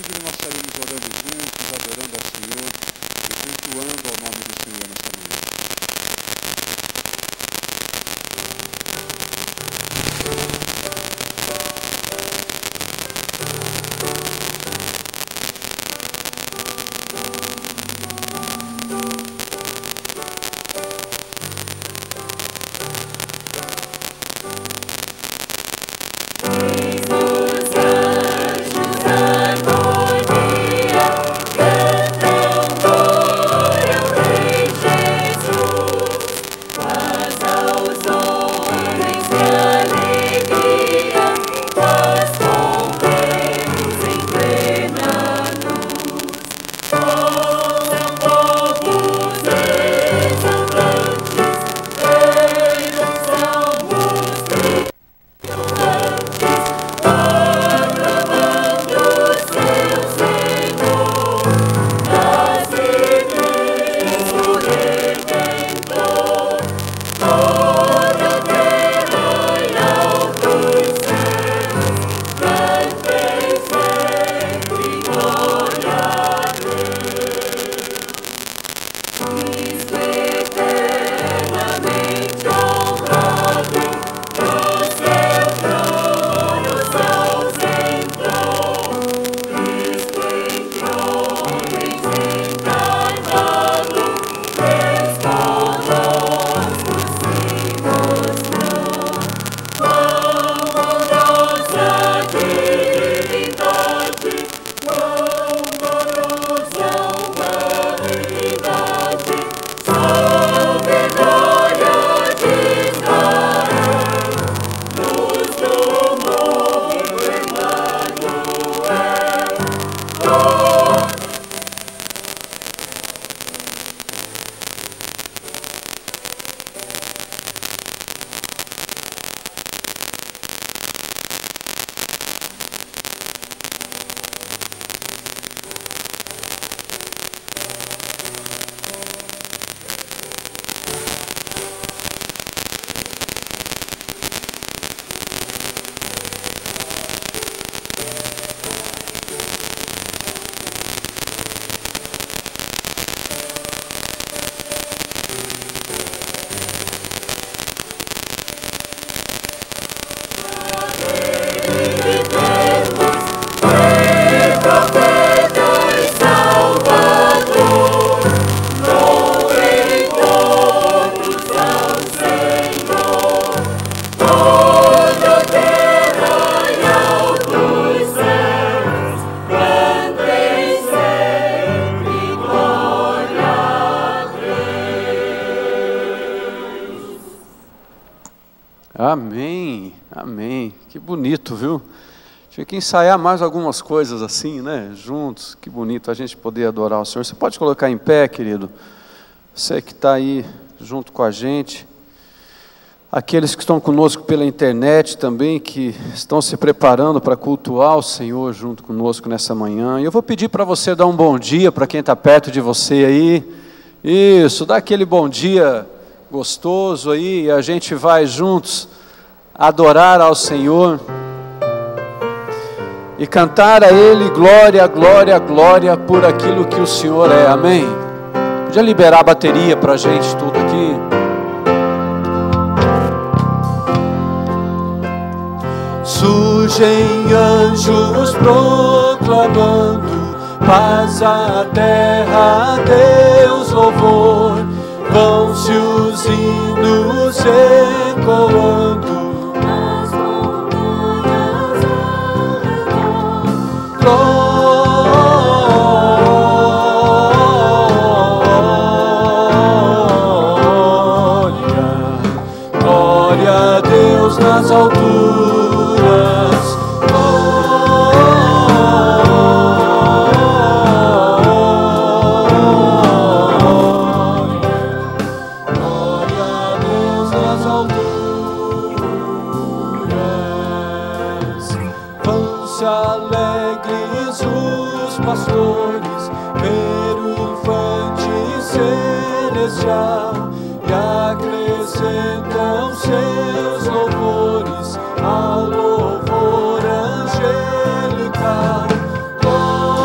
seguida nós estaremos orando juntos, adorando ao Senhor e cultuando ao nome do Senhor nessa manhã. Amém, amém. Que bonito, viu? Tinha que ensaiar mais algumas coisas assim, né? Juntos, que bonito a gente poder adorar o Senhor. Você pode colocar em pé, querido? Você que está aí junto com a gente. Aqueles que estão conosco pela internet também, que estão se preparando para cultuar o Senhor junto conosco nessa manhã. E eu vou pedir para você dar um bom dia para quem está perto de você aí. Isso, dá aquele bom dia gostoso aí, e a gente vai juntos adorar ao Senhor e cantar a Ele glória, glória, glória por aquilo que o Senhor é, amém? Podia liberar a bateria para a gente tudo aqui? Surgem anjos proclamando paz à terra, a Deus louvor. Vão-se os hinos ecoando nas montanhas ao redor. Glória, glória a Deus nas alturas. Pastores, ver o infante celestial e acrescentam seus louvores ao louvor angelical. Glória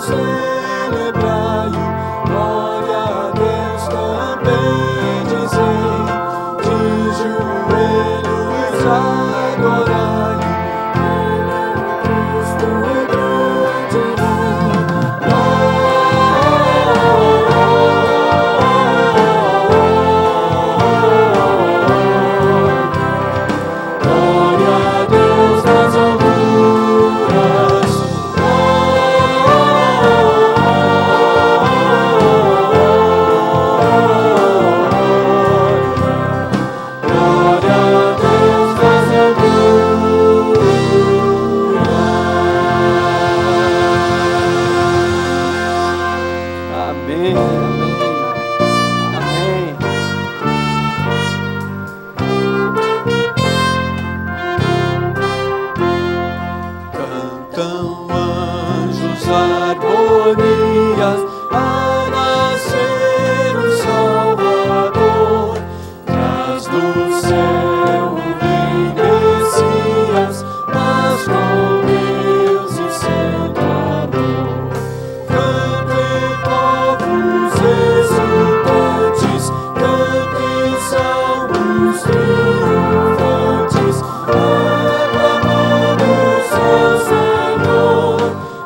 celebrai-o, glória a Deus também dizei, de joelhos adorai-o, Cristo é grande Rei. Glória a Deus nas alturas, glória a Deus nas alturas. Amém, amém, amém. Cantam anjos harmonias a nascer o Salvador, traz do céu vem Messias, mas com Deus e santo amor. Cantem povos exultantes, cantem salmos triunfantes, aclamando seu Senhor,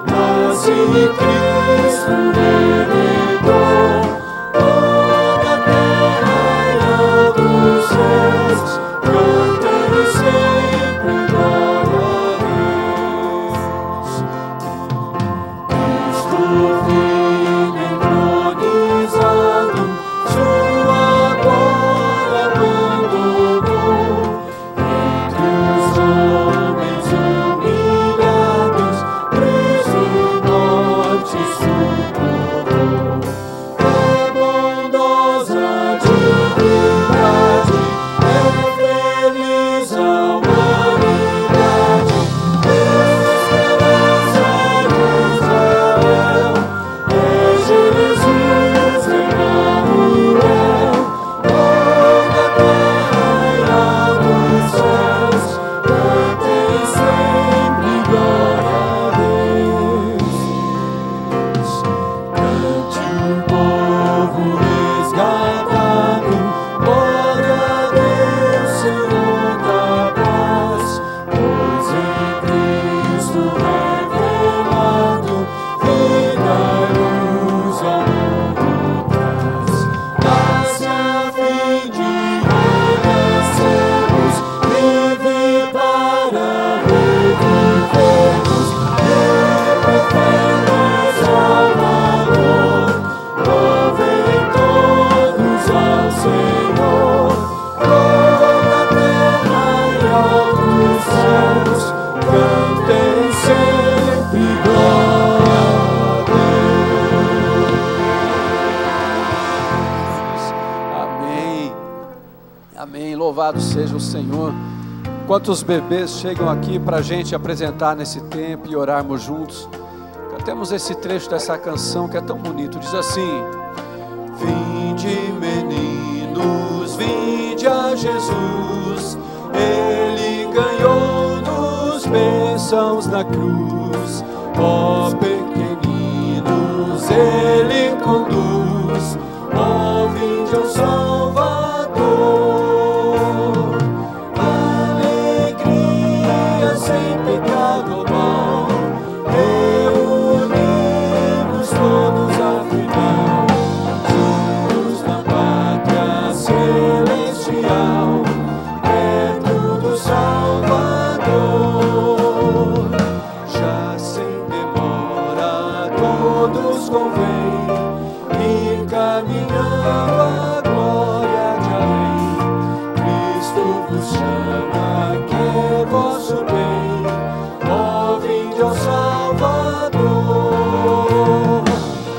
nasce Cristo Redentor. Toda a terra e altos céus cantem sempre glória a Deus. Cristo Filho entronizado, sua glória abandonou, entre os homens humilhados, preso em morte suportou. É bondosa divindade, é feliz a humanidade, esperança de Israel, é Jesus Emmanuel. Toda a terra e altos céus cantem sempre glória a Deus. Cante o povo resgatado, glória a Deus, Senhor da paz, pois em Cristo revelado, vida e luz ao mundo traz. Nasce a fim de renascermos, vive para revivermos, profeta Salvador, louvem todos ao Senhor. Toda a terra e altos céus cantem sempre glória a Deus. Amém, amém, louvado seja o Senhor. Quantos bebês chegam aqui para a gente apresentar nesse tempo e orarmos juntos. Cantemos esse trecho dessa canção que é tão bonito, diz assim: vinde meninos, vinde a Jesus, Ele ganhou-nos bênçãos na cruz. Ó pequeninos, Ele conduz, ó vinde ao Salvador. Alegria sem pecado ou mal, reunimos todos afinal, juntos na pátria celestial, perto do Salvador. Já sem demora todos convém ir caminhando a glória de além. Cristo vos chama, quer vosso bem, ó vinde ao Salvador.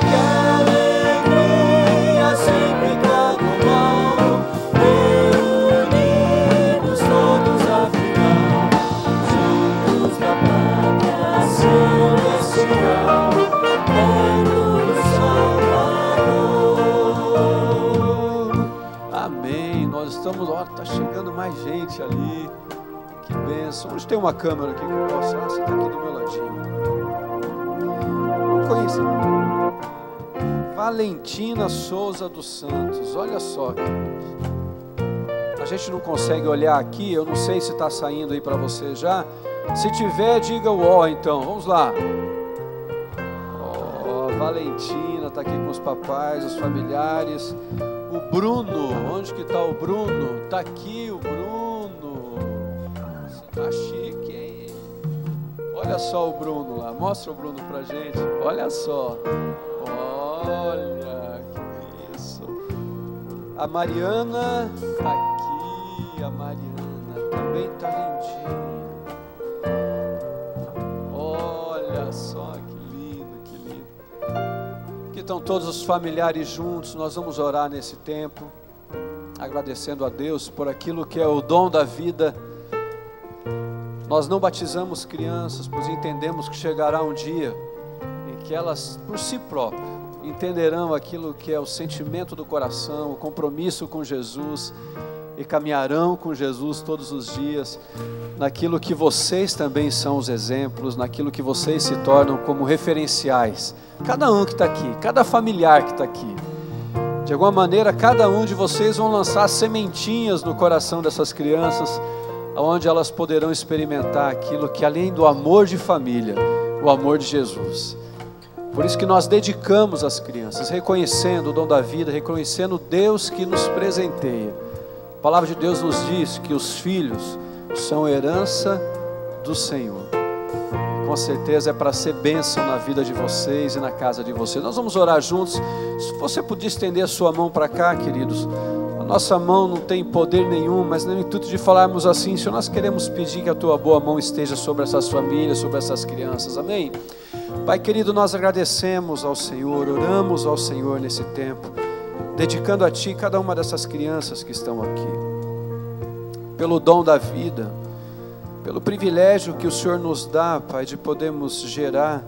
Que alegria sem pecado ou mal, reunimos todos afinal, juntos na pátria celestial, perto do Salvador. Amém. Nós estamos, ó, tá chegando mais gente ali. Que bênção. Onde tem uma câmera aqui que eu posso? Ah, você está aqui do meu ladinho. Vamos parabéns. Valentina Souza dos Santos, olha só. A gente não consegue olhar aqui, eu não sei se está saindo aí para você já. Se tiver, diga o ó então, vamos lá. Ó, a Valentina está aqui com os papais, os familiares. O Bruno, onde que está o Bruno? Está aqui o Bruno. Você tá chique, hein? Olha só o Bruno lá, mostra o Bruno pra gente. Olha só. Olha, que isso. A Mariana está aqui, a Mariana também está lindinha. Olha só que lindo, que lindo. Aqui estão todos os familiares juntos, nós vamos orar nesse tempo, agradecendo a Deus por aquilo que é o dom da vida. Nós não batizamos crianças, pois entendemos que chegará um dia em que elas, por si próprias, entenderão aquilo que é o sentimento do coração, o compromisso com Jesus, e caminharão com Jesus todos os dias, naquilo que vocês também são os exemplos, naquilo que vocês se tornam como referenciais. Cada um que está aqui, cada familiar que está aqui, de alguma maneira, cada um de vocês vão lançar sementinhas no coração dessas crianças, onde elas poderão experimentar aquilo que, além do amor de família, o amor de Jesus. Por isso que nós dedicamos as crianças, reconhecendo o dom da vida, reconhecendo o Deus que nos presenteia. A palavra de Deus nos diz que os filhos são herança do Senhor. Com certeza é para ser bênção na vida de vocês e na casa de vocês. Nós vamos orar juntos. Se você puder estender a sua mão para cá, queridos. A nossa mão não tem poder nenhum, mas no intuito de falarmos assim, Senhor, nós queremos pedir que a tua boa mão esteja sobre essas famílias, sobre essas crianças, amém? Pai querido, nós agradecemos ao Senhor, oramos ao Senhor nesse tempo, dedicando a Ti cada uma dessas crianças que estão aqui, pelo dom da vida, pelo privilégio que o Senhor nos dá, Pai, de podermos gerar,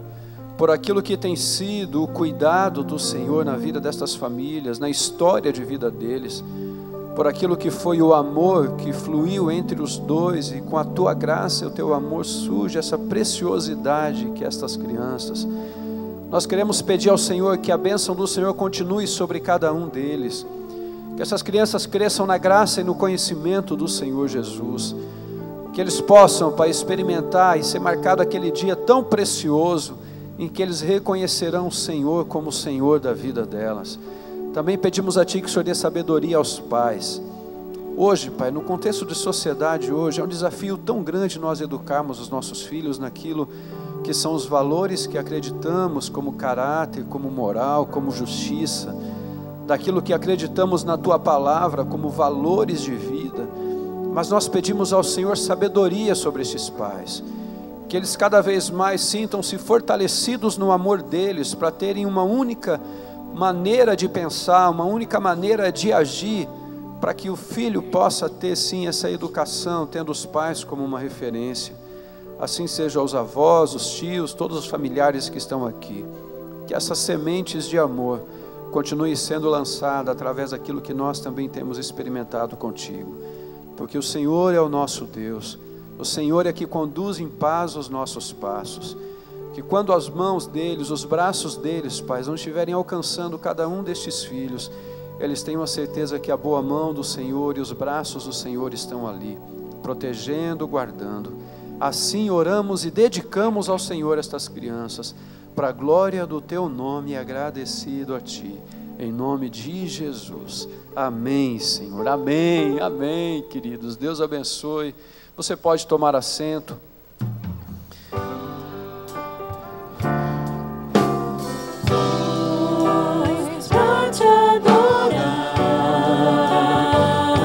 por aquilo que tem sido o cuidado do Senhor na vida destas famílias, na história de vida deles, por aquilo que foi o amor que fluiu entre os dois, e com a Tua graça e o Teu amor surge essa preciosidade que estas crianças. Nós queremos pedir ao Senhor que a bênção do Senhor continue sobre cada um deles, que essas crianças cresçam na graça e no conhecimento do Senhor Jesus, que eles possam, Pai, experimentar e ser marcado aquele dia tão precioso, em que eles reconhecerão o Senhor como o Senhor da vida delas. Também pedimos a Ti que o Senhor dê sabedoria aos pais. Hoje, Pai, no contexto de sociedade hoje, é um desafio tão grande nós educarmos os nossos filhos naquilo que são os valores que acreditamos como caráter, como moral, como justiça, daquilo que acreditamos na Tua palavra como valores de vida. Mas nós pedimos ao Senhor sabedoria sobre estes pais, que eles cada vez mais sintam-se fortalecidos no amor deles, para terem uma única maneira de pensar, uma única maneira de agir, para que o filho possa ter sim essa educação, tendo os pais como uma referência. Assim seja os avós, os tios, todos os familiares que estão aqui, que essas sementes de amor continuem sendo lançadas através daquilo que nós também temos experimentado contigo, porque o Senhor é o nosso Deus, o Senhor é que conduz em paz os nossos passos, que quando as mãos deles, os braços deles, Pai, não estiverem alcançando cada um destes filhos, eles tenham a certeza que a boa mão do Senhor e os braços do Senhor estão ali, protegendo, guardando. Assim oramos e dedicamos ao Senhor estas crianças, para a glória do Teu nome, agradecido a Ti, em nome de Jesus. Amém, Senhor, amém, amém, queridos, Deus abençoe. Você pode tomar assento.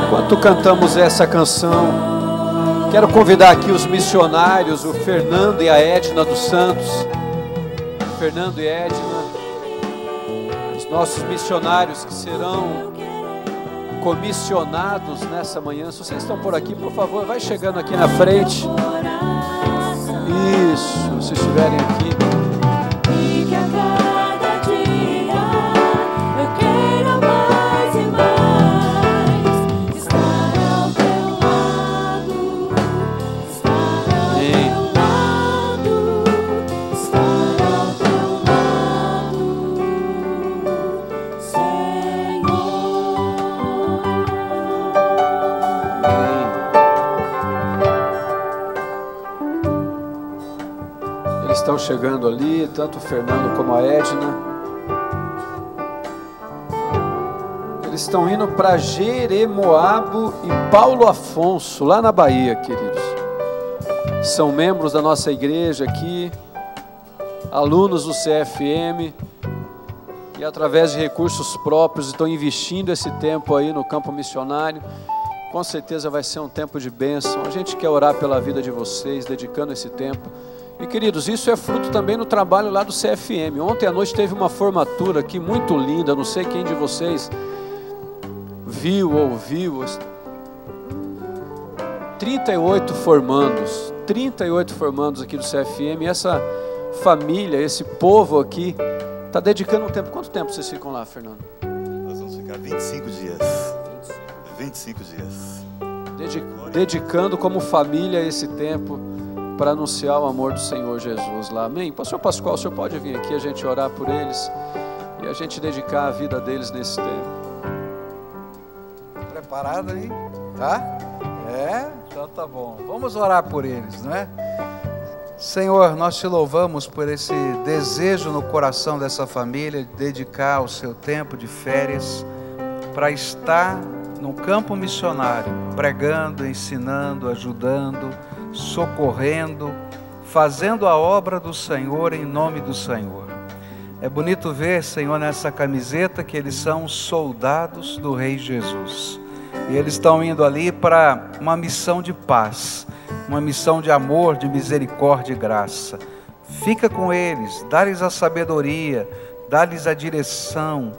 Enquanto cantamos essa canção, quero convidar aqui os missionários, o Fernando e a Edna dos Santos. Fernando e Edna, os nossos missionários que serão comissionados nessa manhã. Se vocês estão por aqui, por favor, vai chegando aqui na frente. Isso, se estiverem aqui. E que a cada dia eu quero mais e mais estar ao Teu lado, estar ao Teu lado, estar ao Teu lado. chegando ali, tanto o Fernando como a Edna. Eles estão indo para Jeremoabo e Paulo Afonso, lá na Bahia, queridos. São membros da nossa igreja aqui, alunos do CFM, e através de recursos próprios estão investindo esse tempo aí no campo missionário. Com certeza vai ser um tempo de bênção. A gente quer orar pela vida de vocês, dedicando esse tempo. E queridos, isso é fruto também do trabalho lá do CFM. Ontem à noite teve uma formatura aqui muito linda, não sei quem de vocês viu, ouviu. 38 formandos aqui do CFM. E essa família, esse povo aqui, está dedicando um tempo. Quanto tempo vocês ficam lá, Fernando? Nós vamos ficar 25 dias. 25 dias. Dedicando como família esse tempo para anunciar o amor do Senhor Jesus lá. Amém? Pastor Pascoal, o senhor pode vir aqui, a gente orar por eles e a gente dedicar a vida deles nesse tempo. Preparado aí? Tá? Então tá bom. Vamos orar por eles, não é? Senhor, nós te louvamos por esse desejo no coração dessa família de dedicar o seu tempo de férias para estar no campo missionário, pregando, ensinando, ajudando, socorrendo, fazendo a obra do Senhor em nome do Senhor. É bonito ver, Senhor, nessa camiseta que eles são soldados do Rei Jesus. E eles estão indo ali para uma missão de paz, uma missão de amor, de misericórdia e graça. Fica com eles, dá-lhes a sabedoria, dá-lhes a direção,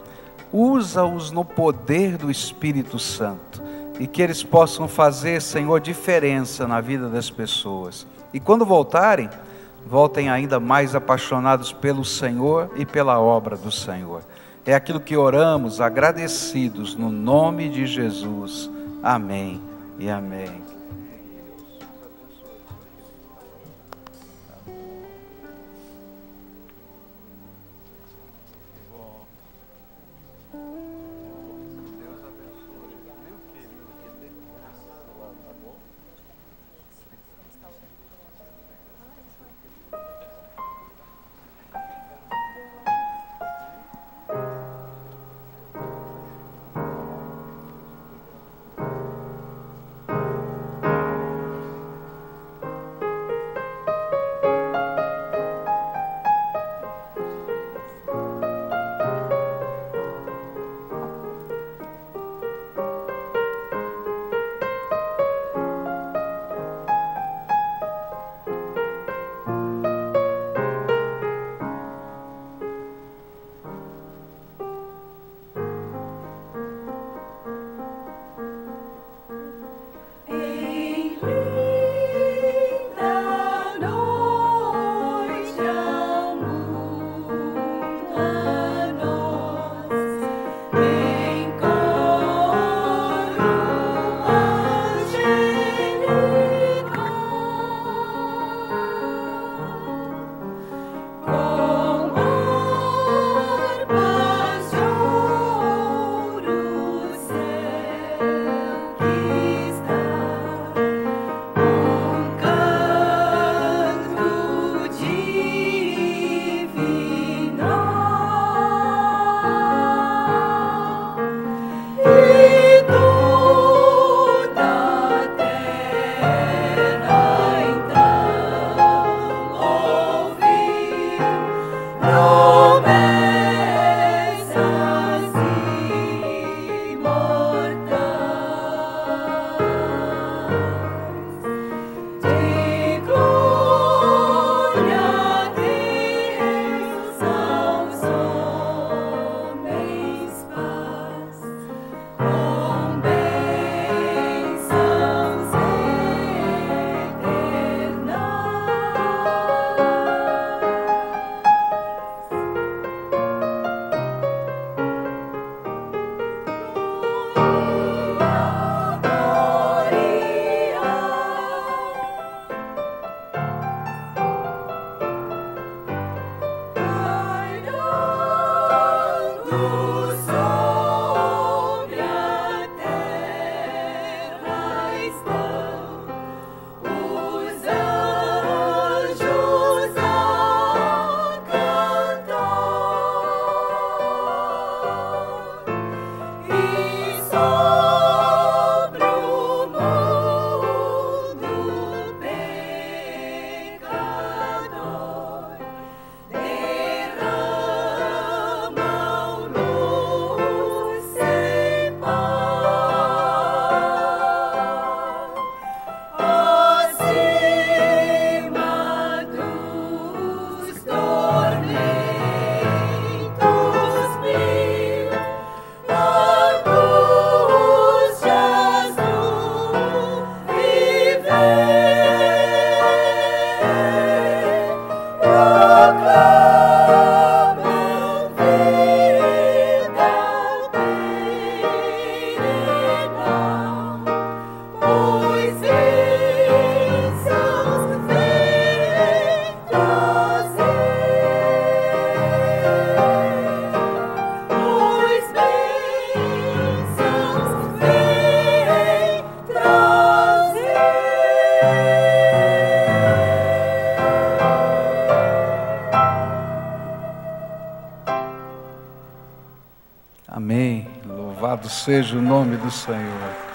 usa-os no poder do Espírito Santo e que eles possam fazer, Senhor, diferença na vida das pessoas. E quando voltarem, voltem ainda mais apaixonados pelo Senhor e pela obra do Senhor. É aquilo que oramos, agradecidos no nome de Jesus. Amém e amém. Amém. Louvado seja o nome do Senhor.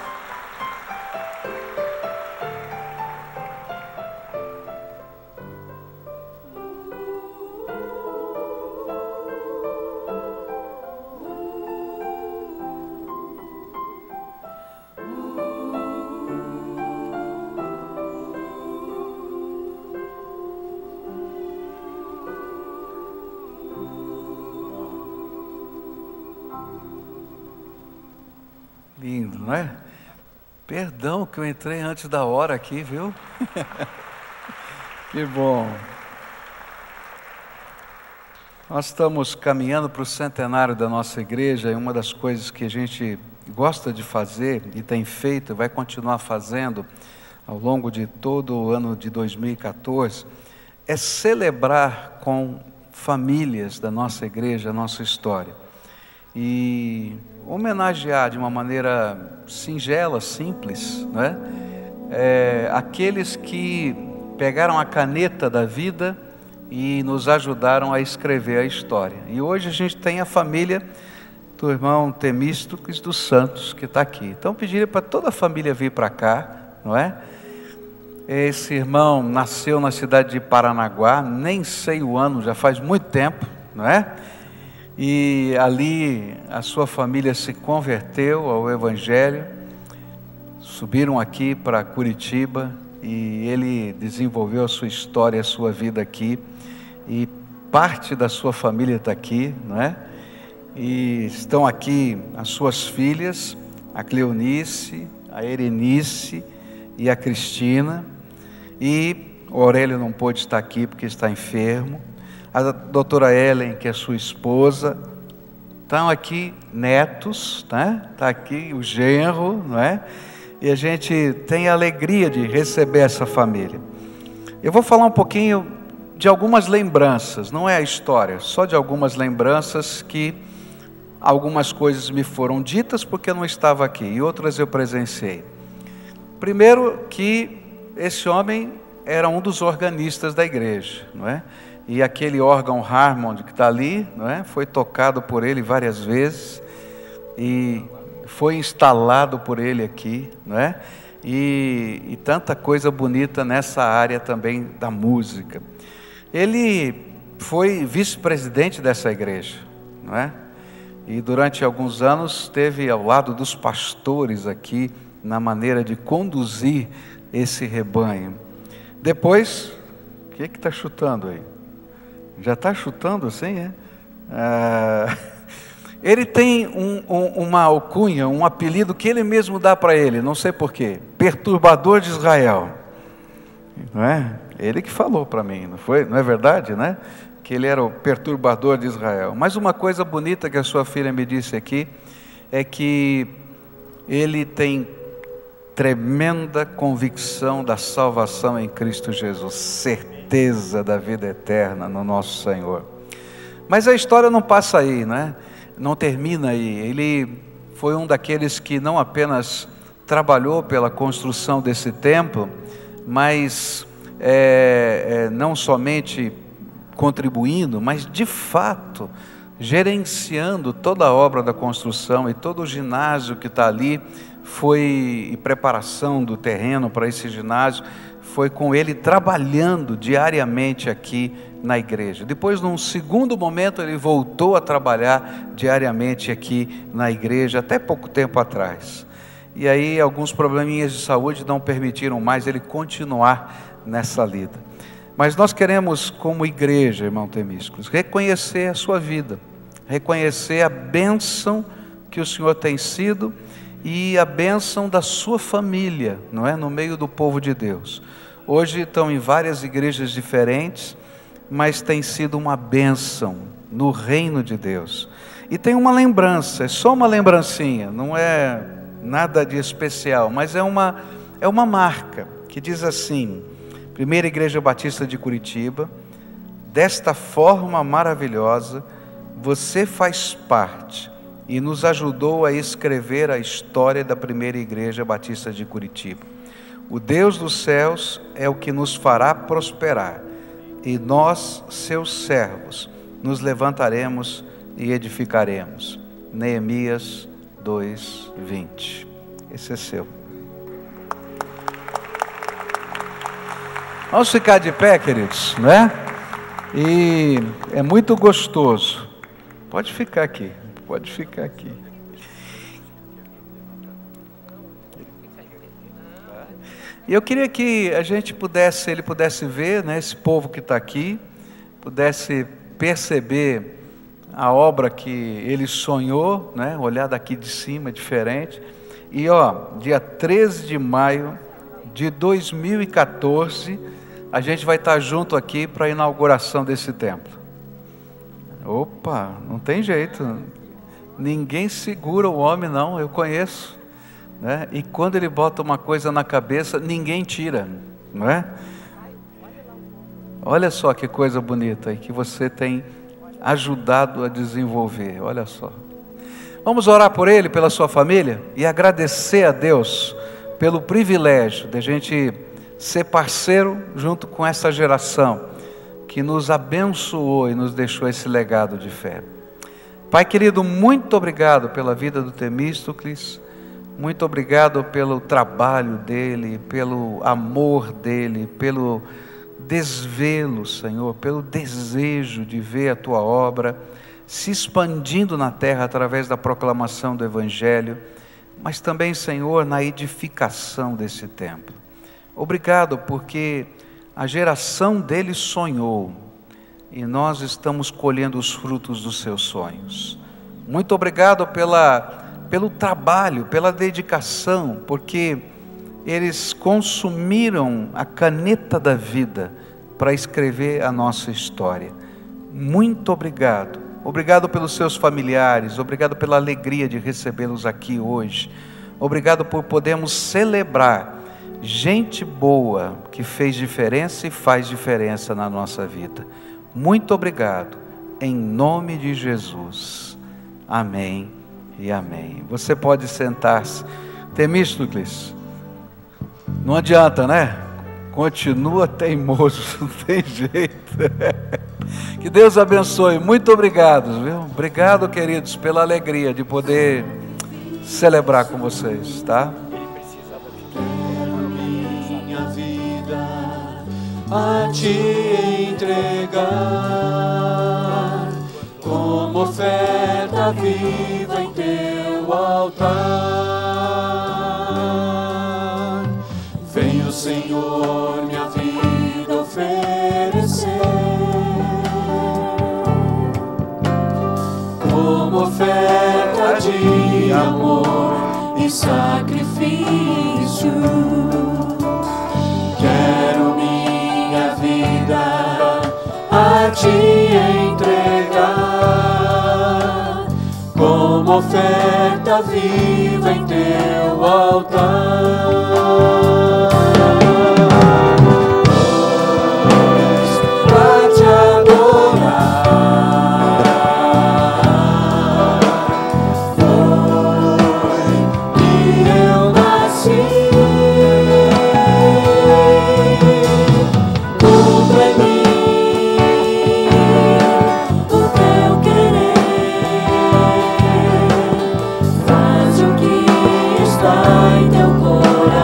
Lindo, não é? Perdão que eu entrei antes da hora aqui, viu? Que bom. Nós estamos caminhando para o centenário da nossa igreja e uma das coisas que a gente gosta de fazer e tem feito, vai continuar fazendo ao longo de todo o ano de 2014, é celebrar com famílias da nossa igreja a nossa história. E homenagear de uma maneira singela, simples, né? Aqueles que pegaram a caneta da vida e nos ajudaram a escrever a história. E hoje a gente tem a família do irmão Temístocles dos Santos, que está aqui. Então pediria para toda a família vir para cá, não é? Esse irmão nasceu na cidade de Paranaguá, nem sei o ano, já faz muito tempo, não é? E ali a sua família se converteu ao Evangelho, subiram aqui para Curitiba e ele desenvolveu a sua história, a sua vida aqui, e parte da sua família está aqui, não é? E estão aqui as suas filhas, a Cleonice, a Erenice e a Cristina, e o Aurélio não pôde estar aqui porque está enfermo. A doutora Ellen, que é sua esposa, estão aqui netos, né? Está aqui o genro, não é? E a gente tem a alegria de receber essa família. Eu vou falar um pouquinho de algumas lembranças, não é a história, só de algumas lembranças que algumas coisas me foram ditas porque eu não estava aqui, e outras eu presenciei. Primeiro que esse homem era um dos organistas da igreja, não é? E aquele órgão Harmond que está ali, não é? Foi tocado por ele várias vezes e foi instalado por ele aqui, não é? E tanta coisa bonita nessa área também da música. Ele foi vice-presidente dessa igreja, não é? E durante alguns anos esteve ao lado dos pastores aqui na maneira de conduzir esse rebanho. Depois, o que está chutando aí? Já está chutando assim, é? Ele tem uma alcunha, um apelido que ele mesmo dá para ele, não sei porquê, perturbador de Israel, não é? Ele que falou para mim, não foi? Não é verdade, né? Que ele era o perturbador de Israel. Mas uma coisa bonita que a sua filha me disse aqui, é que ele tem tremenda convicção da salvação em Cristo Jesus, certeza da vida eterna no nosso Senhor. Mas a história não passa aí, né? Não termina aí. Ele foi um daqueles que não apenas trabalhou pela construção desse templo, mas não somente contribuindo, mas de fato gerenciando toda a obra da construção e todo o ginásio que está ali, e preparação do terreno para esse ginásio, foi com ele trabalhando diariamente aqui na igreja. Depois, num segundo momento, ele voltou a trabalhar diariamente aqui na igreja, até pouco tempo atrás. E aí, alguns probleminhas de saúde não permitiram mais ele continuar nessa lida. Mas nós queremos, como igreja, irmão Temístocles, reconhecer a sua vida, reconhecer a bênção que o Senhor tem sido e a bênção da sua família, não é? No meio do povo de Deus. Hoje estão em várias igrejas diferentes, mas tem sido uma bênção no reino de Deus. E tem uma lembrança, é só uma lembrancinha, não é nada de especial, mas é uma marca que diz assim: Primeira Igreja Batista de Curitiba, desta forma maravilhosa, você faz parte e nos ajudou a escrever a história da Primeira Igreja Batista de Curitiba. O Deus dos céus é o que nos fará prosperar, e nós, seus servos, nos levantaremos e edificaremos. Neemias 2:20. Esse é seu. Vamos ficar de pé, queridos, não é? E é muito gostoso. Pode ficar aqui, pode ficar aqui. E eu queria que a gente ele pudesse ver, né, esse povo que está aqui, pudesse perceber a obra que ele sonhou, né, olhar daqui de cima é diferente. E dia 13 de maio de 2014, a gente vai estar junto aqui para a inauguração desse templo. Opa, não tem jeito, ninguém segura o homem não, eu conheço, né? E quando ele bota uma coisa na cabeça, ninguém tira, não é? Olha só que coisa bonita e que você tem ajudado a desenvolver, olha só. Vamos orar por ele, pela sua família, e agradecer a Deus pelo privilégio de a gente ser parceiro junto com essa geração que nos abençoou e nos deixou esse legado de fé. Pai querido, muito obrigado pela vida do Temístocles, muito obrigado pelo trabalho dele, pelo amor dele, pelo desvelo, Senhor, pelo desejo de ver a Tua obra se expandindo na terra através da proclamação do Evangelho, mas também, Senhor, na edificação desse templo. Obrigado porque a geração dele sonhou e nós estamos colhendo os frutos dos seus sonhos. Muito obrigado pelo trabalho, pela dedicação, porque eles consumiram a caneta da vida para escrever a nossa história. Muito obrigado. Obrigado pelos seus familiares, obrigado pela alegria de recebê-los aqui hoje. Obrigado por podermos celebrar gente boa que fez diferença e faz diferença na nossa vida. Muito obrigado, em nome de Jesus. Amém e amém. Você pode sentar-se. Temístocles, não adianta, né? Continua teimoso, não tem jeito. Que Deus abençoe. Muito obrigado, viu? Obrigado, queridos, pela alegria de poder celebrar com vocês, tá? Minha vida a te entregar como oferta viva em teu altar. Venho, Senhor, minha vida oferecer como oferta de amor e sacrifício. Quero minha vida a te entregar como oferta viva em teu altar. Pra te adorar foi que eu nasci. Cumpre em mim o teu querer, faz o que está em teu coração.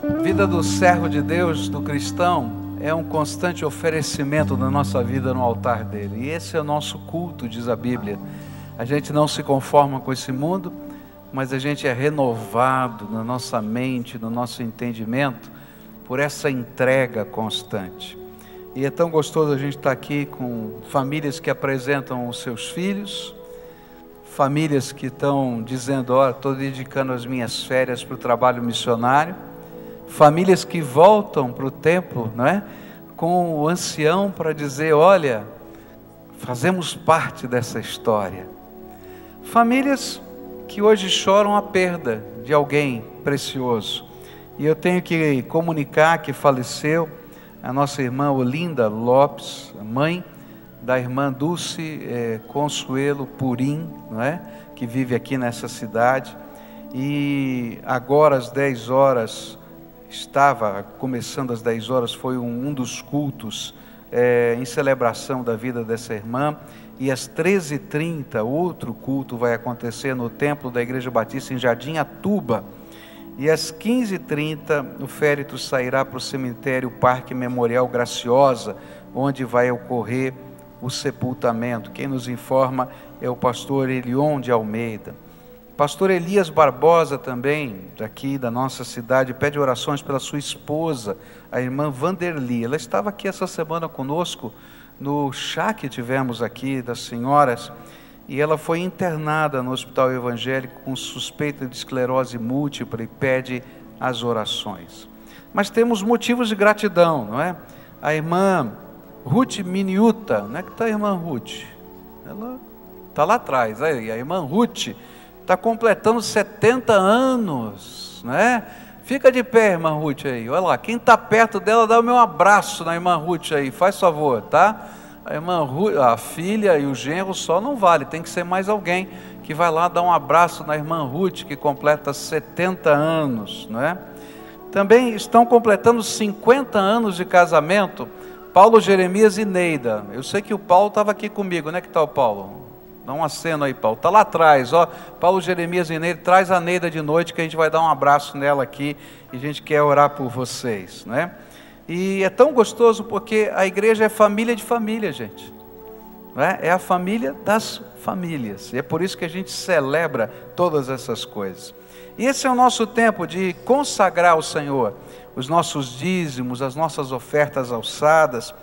A vida do servo de Deus, do cristão, é um constante oferecimento da nossa vida no altar dele. E esse é o nosso culto, diz a Bíblia. A gente não se conforma com esse mundo, mas a gente é renovado na nossa mente, no nosso entendimento, por essa entrega constante. E é tão gostoso a gente estar aqui com famílias que apresentam os seus filhos, famílias que estão dizendo, olha, estou dedicando as minhas férias para o trabalho missionário, famílias que voltam para o templo, não é? Com o ancião para dizer, olha, fazemos parte dessa história. Famílias que hoje choram a perda de alguém precioso. E eu tenho que comunicar que faleceu a nossa irmã Olinda Lopes, mãe da irmã Dulce Consuelo Purim, não é? Que vive aqui nessa cidade. E agora às 10 horas, estava começando às 10 horas, foi um dos cultos em celebração da vida dessa irmã. E às 13h30, outro culto vai acontecer no templo da Igreja Batista em Jardim Atuba. E às 15h30, o féretro sairá para o cemitério Parque Memorial Graciosa, onde vai ocorrer o sepultamento. Quem nos informa é o pastor Elion de Almeida. Pastor Elias Barbosa também, daqui da nossa cidade, pede orações pela sua esposa, a irmã Vanderli. Ela estava aqui essa semana conosco, no chá que tivemos aqui das senhoras, e ela foi internada no Hospital Evangélico com suspeita de esclerose múltipla e pede as orações. Mas temos motivos de gratidão, não é? A irmã Ruth Miniuta, onde é que está a irmã Ruth? Ela está lá atrás, aí, a irmã Ruth está completando 70 anos, né? Fica de pé, irmã Ruth aí, olha lá, quem está perto dela, dá o meu abraço na irmã Ruth aí, faz favor, tá? A irmã Ruth, a filha e o genro só não vale, tem que ser mais alguém que vai lá dar um abraço na irmã Ruth, que completa 70 anos, não é? Também estão completando 50 anos de casamento, Paulo, Jeremias e Neida. Eu sei que o Paulo estava aqui comigo, onde é que está o Paulo? Dá um aceno aí, Paulo. Está lá atrás, ó. Paulo, Jeremias e Neida. Traz a Neida de noite que a gente vai dar um abraço nela aqui e a gente quer orar por vocês, né? E é tão gostoso porque a igreja é família de família, gente. Não é? É a família das famílias. E é por isso que a gente celebra todas essas coisas. E esse é o nosso tempo de consagrar ao Senhor os nossos dízimos, as nossas ofertas alçadas.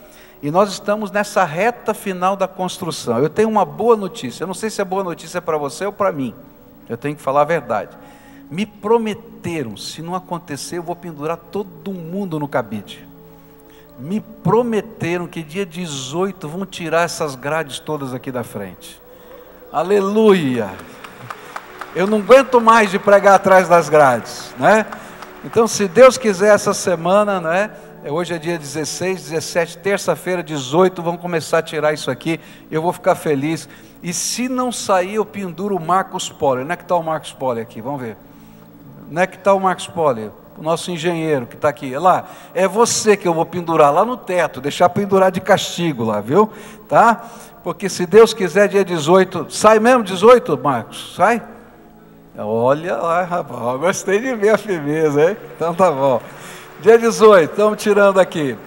E nós estamos nessa reta final da construção. Eu tenho uma boa notícia. Eu não sei se a boa notícia é para você ou para mim. Eu tenho que falar a verdade. Me prometeram, se não acontecer, eu vou pendurar todo mundo no cabide. Me prometeram que dia 18 vão tirar essas grades todas aqui da frente. Aleluia! Eu não aguento mais de pregar atrás das grades, né? Então, se Deus quiser, essa semana, né? Hoje é dia 16, 17, terça-feira, 18, vamos começar a tirar isso aqui, eu vou ficar feliz. E se não sair, eu penduro o Marcos Poli. Onde é que está o Marcos Poli aqui? Vamos ver. Onde é que está o Marcos Poli? O nosso engenheiro que está aqui. É lá, é você que eu vou pendurar lá no teto, deixar pendurar de castigo lá, viu? Tá? Porque se Deus quiser, dia 18, sai mesmo 18, Marcos? Sai? Olha lá, rapaz, gostei de ver a firmeza, hein? Então tá bom. Dia 18, estamos tirando aqui.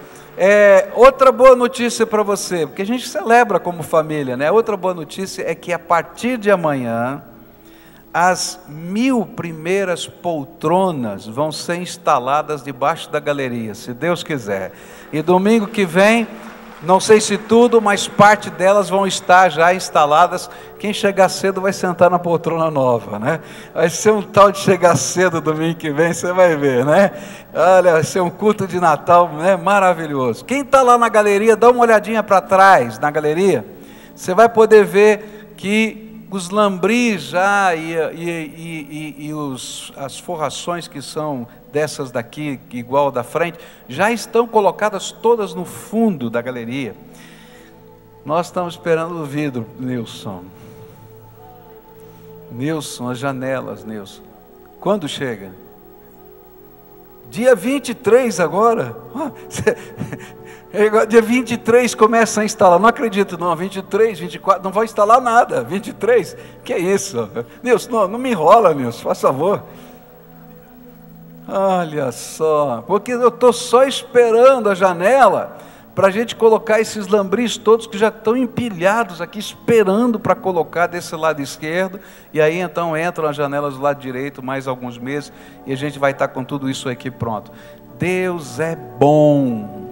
Outra boa notícia para você, porque a gente celebra como família, né? Outra boa notícia é que a partir de amanhã, as 1000 primeiras poltronas vão ser instaladas debaixo da galeria, se Deus quiser. E domingo que vem, não sei se tudo, mas parte delas vão estar já instaladas. Quem chegar cedo vai sentar na poltrona nova, né? Vai ser um tal de chegar cedo domingo que vem, você vai ver, né? Olha, vai ser um culto de Natal, né? Maravilhoso. Quem está lá na galeria, dá uma olhadinha para trás na galeria. Você vai poder ver que os lambris já e as forrações que são dessas daqui, igual da frente, já estão colocadas todas no fundo da galeria. Nós estamos esperando o vidro, Nilson. Nilson, as janelas, Nilson. Quando chega? Dia 23 agora. Dia 23 começa a instalar. Não acredito não, 23, 24, não vai instalar nada. 23, que é isso? Nilson, não me enrola, Nilson, faz favor. Olha só, porque eu estou só esperando a janela para a gente colocar esses lambris todos que já estão empilhados aqui, esperando para colocar desse lado esquerdo, e aí então entram as janelas do lado direito, mais alguns meses, e a gente vai estar com tudo isso aqui pronto. Deus é bom,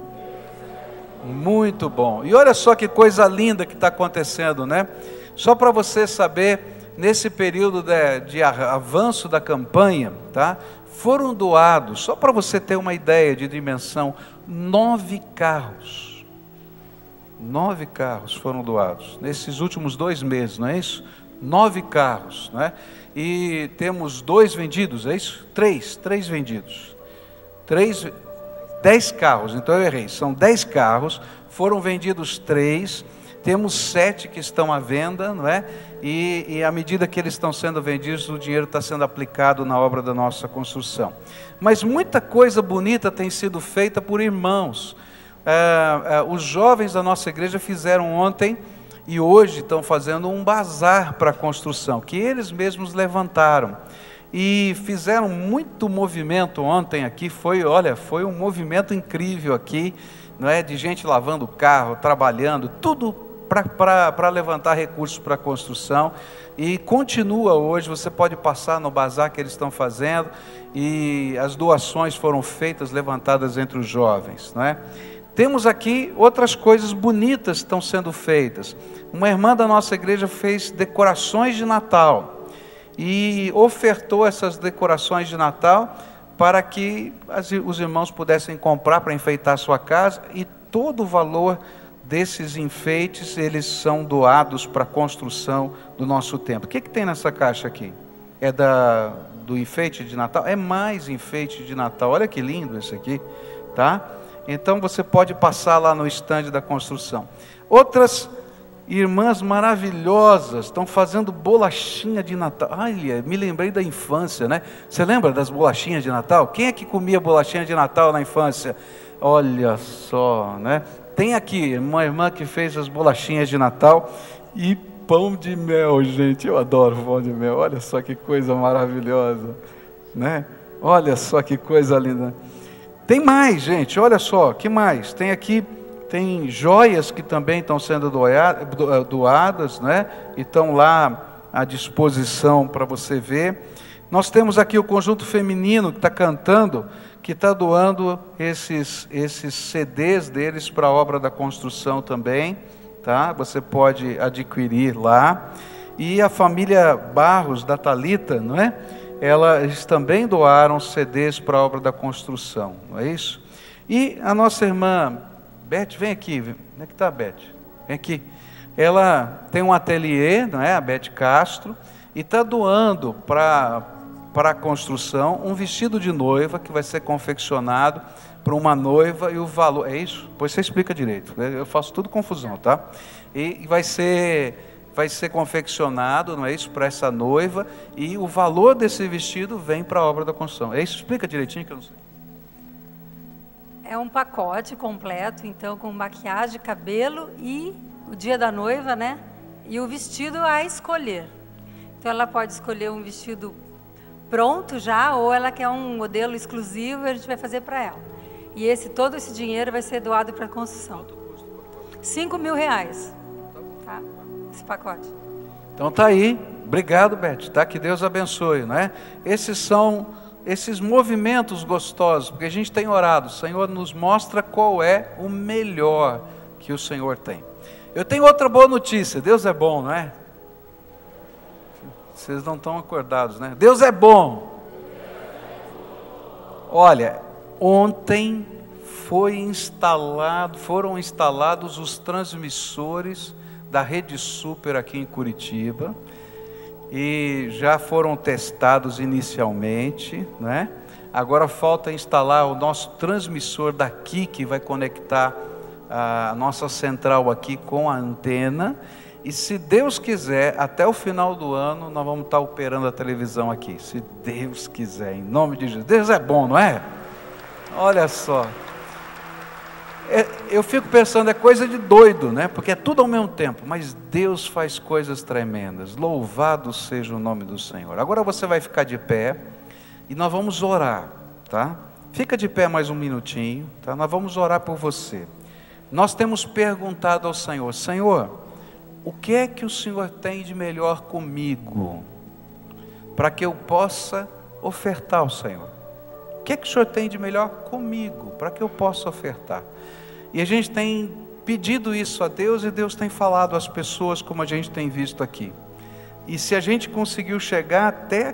muito bom. E olha só que coisa linda que está acontecendo, né? Só para você saber, nesse período de avanço da campanha, tá? Foram doados, só para você ter uma ideia de dimensão, 9 carros. 9 carros foram doados, nesses últimos 2 meses, não é isso? 9 carros, não é? E temos 2 vendidos, é isso? 3 vendidos. 10 carros, então eu errei, são 10 carros, foram vendidos 3, temos 7 que estão à venda, não é? E à medida que eles estão sendo vendidos, o dinheiro está sendo aplicado na obra da nossa construção. Mas muita coisa bonita tem sido feita por irmãos. Os jovens da nossa igreja fizeram ontem e hoje estão fazendo um bazar para a construção, que eles mesmos levantaram. E fizeram muito movimento ontem aqui, foi um movimento incrível aqui, não é? De gente lavando o carro, trabalhando, tudo para levantar recursos para a construção, e continua hoje. Você pode passar no bazar que eles estão fazendo, e as doações foram feitas, levantadas entre os jovens, não é? Temos aqui outras coisas bonitas que estão sendo feitas. Uma irmã da nossa igreja fez decorações de Natal, e ofertou essas decorações de Natal, para que os irmãos pudessem comprar para enfeitar a sua casa, e todo o valor desses enfeites, eles são doados para a construção do nosso templo. O que tem nessa caixa aqui? É do enfeite de Natal? É mais enfeite de Natal. Olha que lindo esse aqui, tá? Então você pode passar lá no estande da construção. Outras irmãs maravilhosas estão fazendo bolachinha de Natal. Ai, me lembrei da infância, né? Você lembra das bolachinhas de Natal? Quem é que comia bolachinha de Natal na infância? Olha só, né? Tem aqui uma irmã que fez as bolachinhas de Natal e pão de mel, gente. Eu adoro pão de mel. Olha só que coisa maravilhosa, né? Olha só que coisa linda. Tem mais, gente. Olha só, que mais? Tem aqui, tem joias que também estão sendo doadas, né? E estão lá à disposição para você ver. Nós temos aqui o conjunto feminino que está cantando, que está doando esses CDs deles para a obra da construção também, tá? Você pode adquirir lá. E a família Barros, da Thalita, não é? Eles também doaram CDs para a obra da construção, não é isso? E a nossa irmã Beth, vem aqui, onde é que está a Beth? Vem aqui. Ela tem um ateliê, não é? A Beth Castro, e está doando para a construção um vestido de noiva que vai ser confeccionado para uma noiva, e o valor, é isso? Pois você explica direito, eu faço tudo confusão, tá? E vai ser confeccionado, não é isso, para essa noiva, e o valor desse vestido vem para a obra da construção. É isso? Explica direitinho que eu não sei. É um pacote completo, então, com maquiagem, cabelo e o dia da noiva, né? E o vestido a escolher. Então ela pode escolher um vestido pronto já, ou ela quer um modelo exclusivo e a gente vai fazer para ela. E todo esse dinheiro vai ser doado para a construção. R$5.000, tá? Esse pacote. Então tá aí, obrigado, Beth, tá? Que Deus abençoe, né? Esses são esses movimentos gostosos, porque a gente tem orado, o Senhor nos mostra qual é o melhor que o Senhor tem. Eu tenho outra boa notícia, Deus é bom, não é? Vocês não estão acordados, né? Deus é bom. Olha, ontem foram instalados os transmissores da Rede Super aqui em Curitiba, e já foram testados inicialmente, né? Agora falta instalar o nosso transmissor daqui, que vai conectar a nossa central aqui com a antena, e se Deus quiser, até o final do ano, nós vamos estar operando a televisão aqui, se Deus quiser, em nome de Jesus. Deus é bom, não é? Olha só. Eu fico pensando, é coisa de doido, né? Porque é tudo ao mesmo tempo, mas Deus faz coisas tremendas. Louvado seja o nome do Senhor. Agora você vai ficar de pé e nós vamos orar. tá? Fica de pé mais um minutinho, tá? Nós vamos orar por você. Nós temos perguntado ao Senhor: Senhor, o que é que o Senhor tem de melhor comigo, para que eu possa ofertar ao Senhor? O que é que o Senhor tem de melhor comigo, para que eu possa ofertar? E a gente tem pedido isso a Deus, e Deus tem falado às pessoas, como a gente tem visto aqui. E se a gente conseguiu chegar até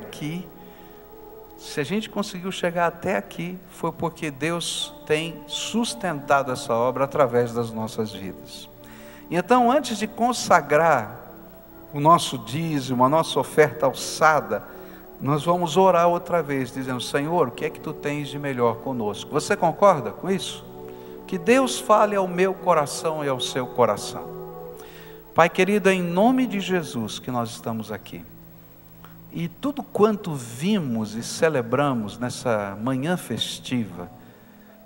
aqui, foi porque Deus tem sustentado essa obra através das nossas vidas. E então, antes de consagrar o nosso dízimo, a nossa oferta alçada, nós vamos orar outra vez, dizendo: Senhor, o que é que tu tens de melhor conosco? Você concorda com isso? Que Deus fale ao meu coração e ao seu coração. Pai querido, é em nome de Jesus que nós estamos aqui. E tudo quanto vimos e celebramos nessa manhã festiva,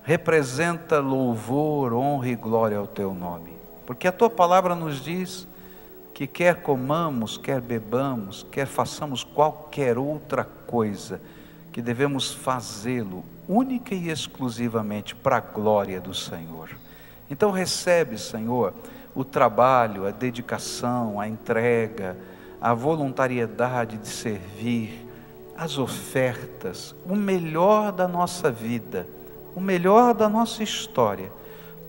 representa louvor, honra e glória ao teu nome. Porque a tua palavra nos diz que quer comamos, quer bebamos, quer façamos qualquer outra coisa, que devemos fazê-lo única e exclusivamente para a glória do Senhor. Então recebe, Senhor, o trabalho, a dedicação, a entrega, a voluntariedade de servir, as ofertas, o melhor da nossa vida, o melhor da nossa história,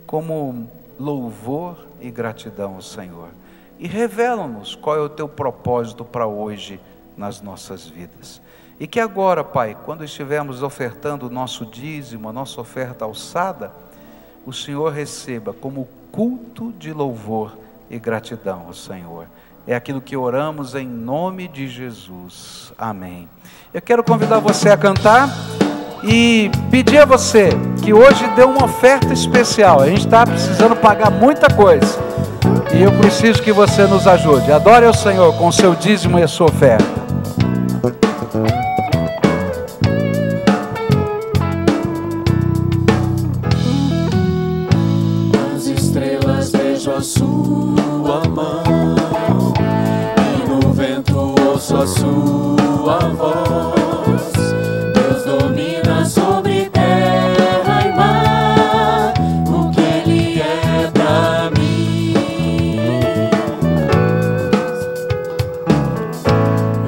como louvor e gratidão ao Senhor. E revela-nos qual é o teu propósito para hoje nas nossas vidas. E que agora, Pai, quando estivermos ofertando o nosso dízimo, a nossa oferta alçada, o Senhor receba como culto de louvor e gratidão ao Senhor. É aquilo que oramos em nome de Jesus. Amém. Eu quero convidar você a cantar e pedir a você que hoje dê uma oferta especial. A gente está precisando pagar muita coisa e eu preciso que você nos ajude. Adore ao Senhor com o seu dízimo e a sua oferta. Nas estrelas vejo a sua mão, e no vento ouço a sua voz. Deus domina sobre terra e mar, o que Ele é pra mim.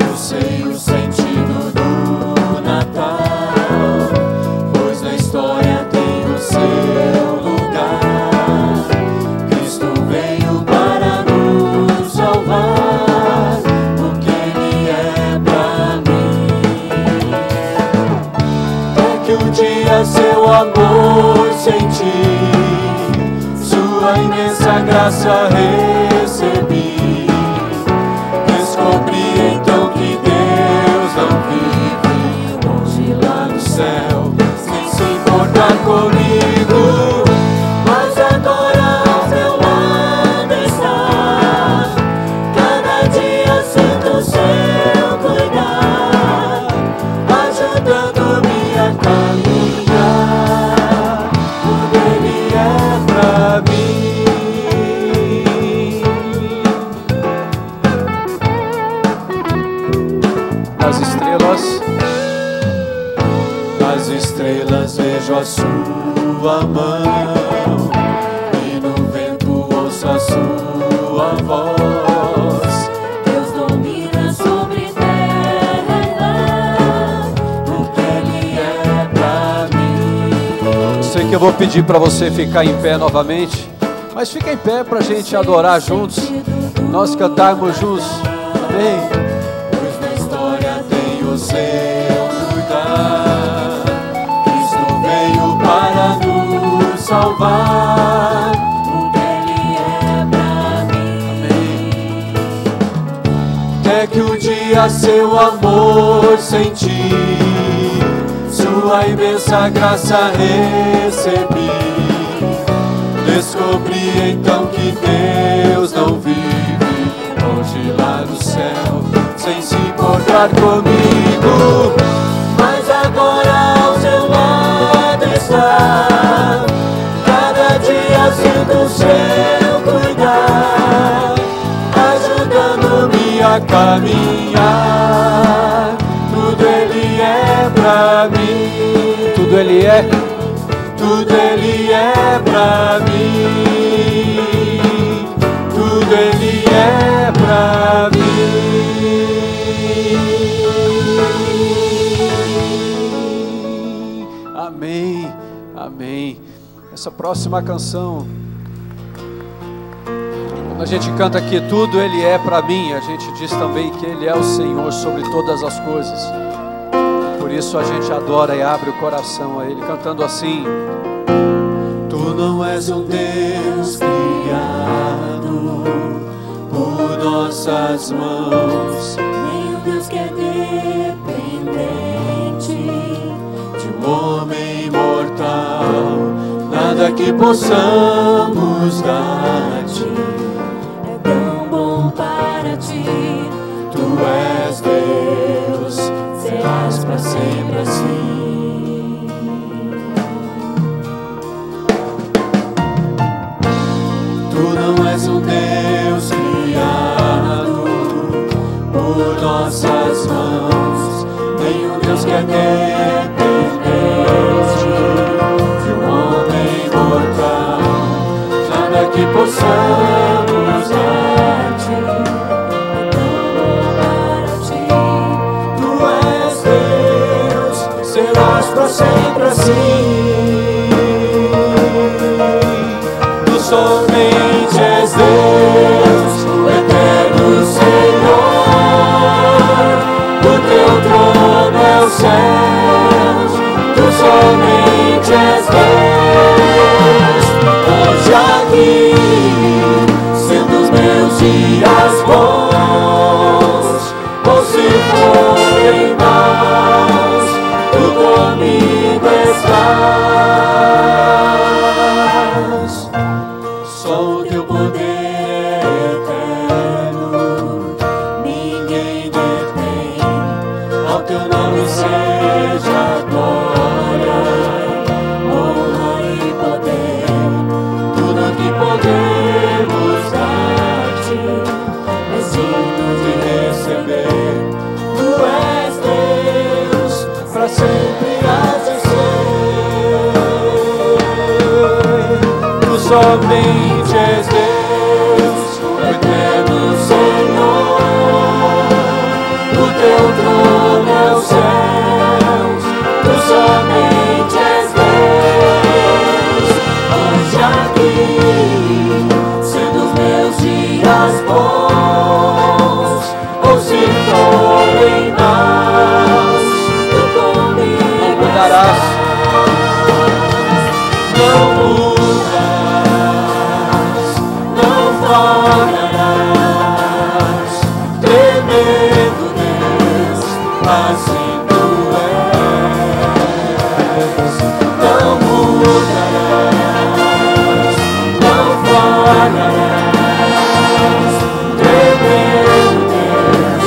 Eu sei o sentido do Natal, pois na história tem o seu lugar. Cristo veio para nos salvar, o que Ele é pra mim. É que um dia seu amor senti, sua imensa graça recebi. Descobri então que Deus não vive longe lá no céu, sem se importar comigo, mas agora ao meu lado está. Cada dia sinto o seu cuidar, ajudando-me a caminhar. Tudo Ele é pra mim. Nas estrelas, Nas estrelas vejo a sua mão, e no vento ouço a sua voz. Deus domina sobre terra e mar, o que Ele é pra mim. sei que eu vou pedir para você ficar em pé novamente, mas fica em pé para a gente adorar juntos, nós cantarmos juntos. Amém. Pois na história tem o seu lugar. Cristo veio para nos salvar, o que Ele é pra mim. Até que um dia seu amor senti, sua imensa graça recebi. Descobri então que Deus não vive longe lá no céu, sem se importar comigo, mas agora ao seu lado está. Cada dia sinto o seu cuidar, ajudando-me a caminhar. Tudo Ele é pra mim. é. Tudo Ele é pra mim, tudo Ele é pra mim. Amém, amém. Essa próxima canção, quando a gente canta aqui, tudo Ele é pra mim, a gente diz também que Ele é o Senhor sobre todas as coisas. Por isso a gente adora e abre o coração a Ele, cantando assim: Tu não és um Deus criado por nossas mãos, nem um Deus que é dependente de um homem mortal. Nada que possamos dar-te é tão bom para ti. Tu és Deus, serás para sempre assim. Tu não és um Deus criado por nossas mãos, nem um Deus que é dependente de um homem mortal. Nada que possamos dar-te é tão bom para ti. Tu és Deus, serás para sempre assim. Tu somente és Deus, o eterno Senhor. O teu trono é o céu. Tu somente és Deus. Hoje aqui, sendo os meus dias bons, ou se forem maus, tu comigo estás. Só o teu poder eterno ninguém detém. Ao teu nome seja glória, honra e poder. Tudo que podemos dar-te é digno de receber. Tu és Deus, para sempre has de ser. Tu somente és Deus, o eterno Senhor. O teu trono é os céus. Tu somente és Deus. Hoje aqui, sendo os meus dias bons, ou se forem maus, tu comigo não mudarás. não mudas, não falharás. Tremendo Deus, assim tu és. Não mudarás, não falharás. Tremendo Deus,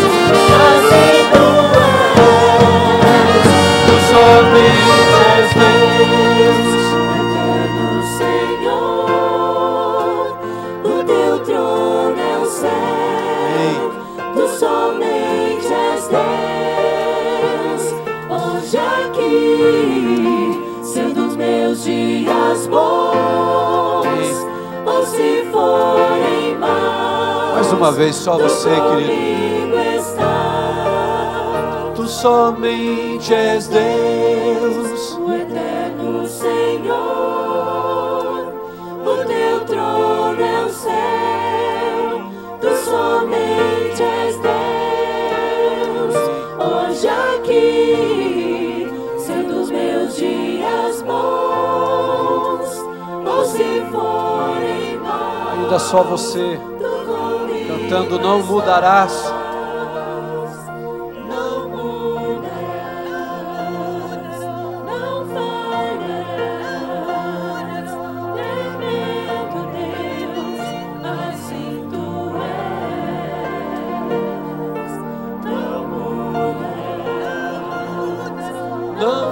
assim tu és. Tu somente és Deus, eterno Senhor. O teu trono é o céu. Tu somente és Deus. Hoje aqui, sendo os meus dias bons, ou se forem maus, Mais uma vez, só você, querido. comigo está. Tu somente és Deus. O eterno Senhor, o teu trono é o céu. Tu somente és Deus. Hoje aqui, sendo os meus dias bons, ou se forem maus, Ainda só você, tu comigo cantando Não Mudarás. não mudarás, não falharás. Tremendo Deus, assim tu és. Não mudarás, Não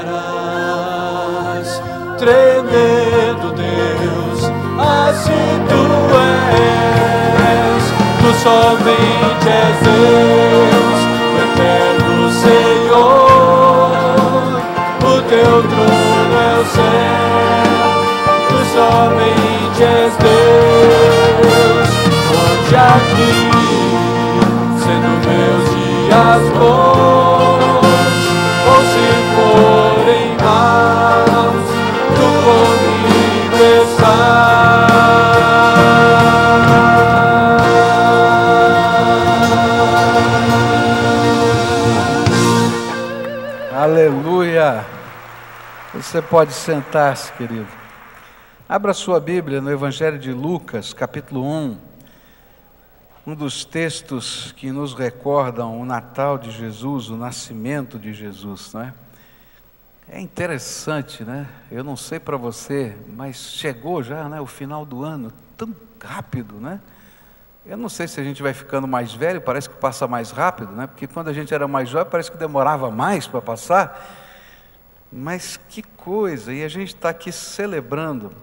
falharás. Tremendo Deus, assim tu és. Tu somente és Deus, o eterno Senhor. O teu teu trono é o céu, tu somente és Deus. Onde aqui, sendo meus dias bons, ou se forem maus, tu comigo estás. Aleluia! Você pode sentar-se, querido. Abra sua Bíblia no Evangelho de Lucas, capítulo 1. Um dos textos que nos recordam o Natal de Jesus, o nascimento de Jesus, não é? É interessante, né? Eu não sei para você, mas chegou já, né, o final do ano, tão rápido, né? Eu não sei se a gente vai ficando mais velho, parece que passa mais rápido, né? Porque quando a gente era mais jovem, parece que demorava mais para passar. Mas que coisa! E a gente está aqui celebrando,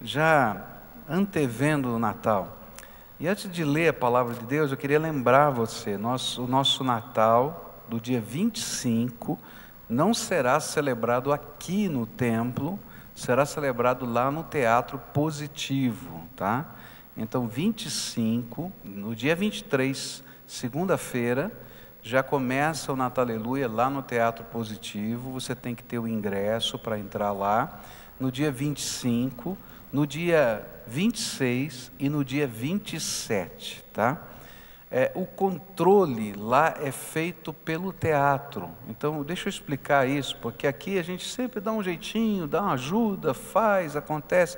já antevendo o Natal. E antes de ler a palavra de Deus, eu queria lembrar você, o nosso Natal, do dia 25, não será celebrado aqui no templo, será celebrado lá no Teatro Positivo, tá? Então, 25, no dia 23, segunda-feira, já começa o Natal Aleluia lá no Teatro Positivo. Você tem que ter o ingresso para entrar lá. No dia 25, no dia 26 e no dia 27, tá? O controle lá é feito pelo teatro. Então, deixa eu explicar isso, porque aqui a gente sempre dá um jeitinho, dá uma ajuda, faz, acontece.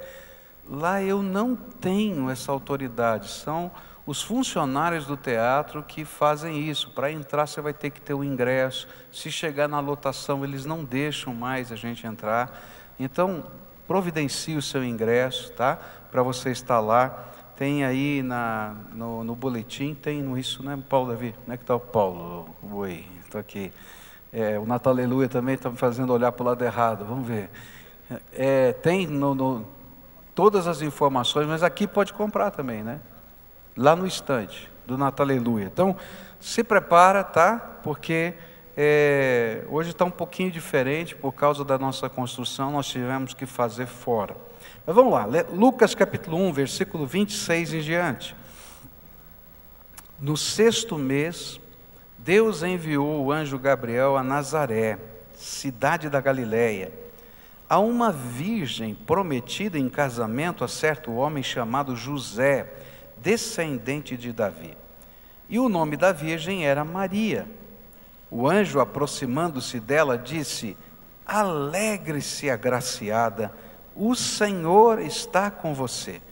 Lá eu não tenho essa autoridade, são os funcionários do teatro que fazem isso. Para entrar você vai ter que ter o ingresso, se chegar na lotação eles não deixam mais a gente entrar. Então providencie o seu ingresso, tá? Para você estar lá. Tem aí no boletim, tem isso, né, Paulo Davi? Como é que está o Paulo? Oi, estou aqui. O Natal Aleluia também está me fazendo olhar para o lado errado, vamos ver. Tem todas as informações, mas aqui pode comprar também, né? Lá no estande do Natal Aleluia. Então, se prepara, tá? Porque hoje está um pouquinho diferente, por causa da nossa construção, nós tivemos que fazer fora. Mas vamos lá, Lucas capítulo 1, versículo 26 em diante. No 6º mês, Deus enviou o anjo Gabriel a Nazaré, cidade da Galileia, a uma virgem prometida em casamento a certo homem chamado José, descendente de Davi. E o nome da virgem era Maria. O anjo, aproximando-se dela, disse: alegre-se, agraciada, o Senhor está com você.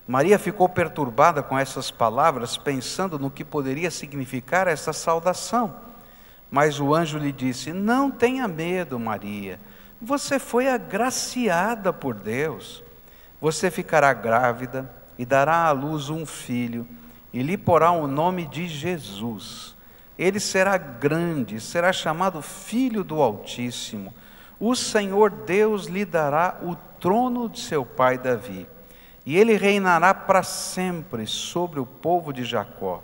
Maria ficou perturbada com essas palavras, pensando no que poderia significar essa saudação. Mas o anjo lhe disse: não tenha medo, Maria. Você foi agraciada por Deus. Você ficará grávida e dará à luz um filho, e lhe porá o nome de Jesus. Ele será grande, será chamado Filho do Altíssimo. O Senhor Deus lhe dará o trono de seu pai Davi, e ele reinará para sempre sobre o povo de Jacó.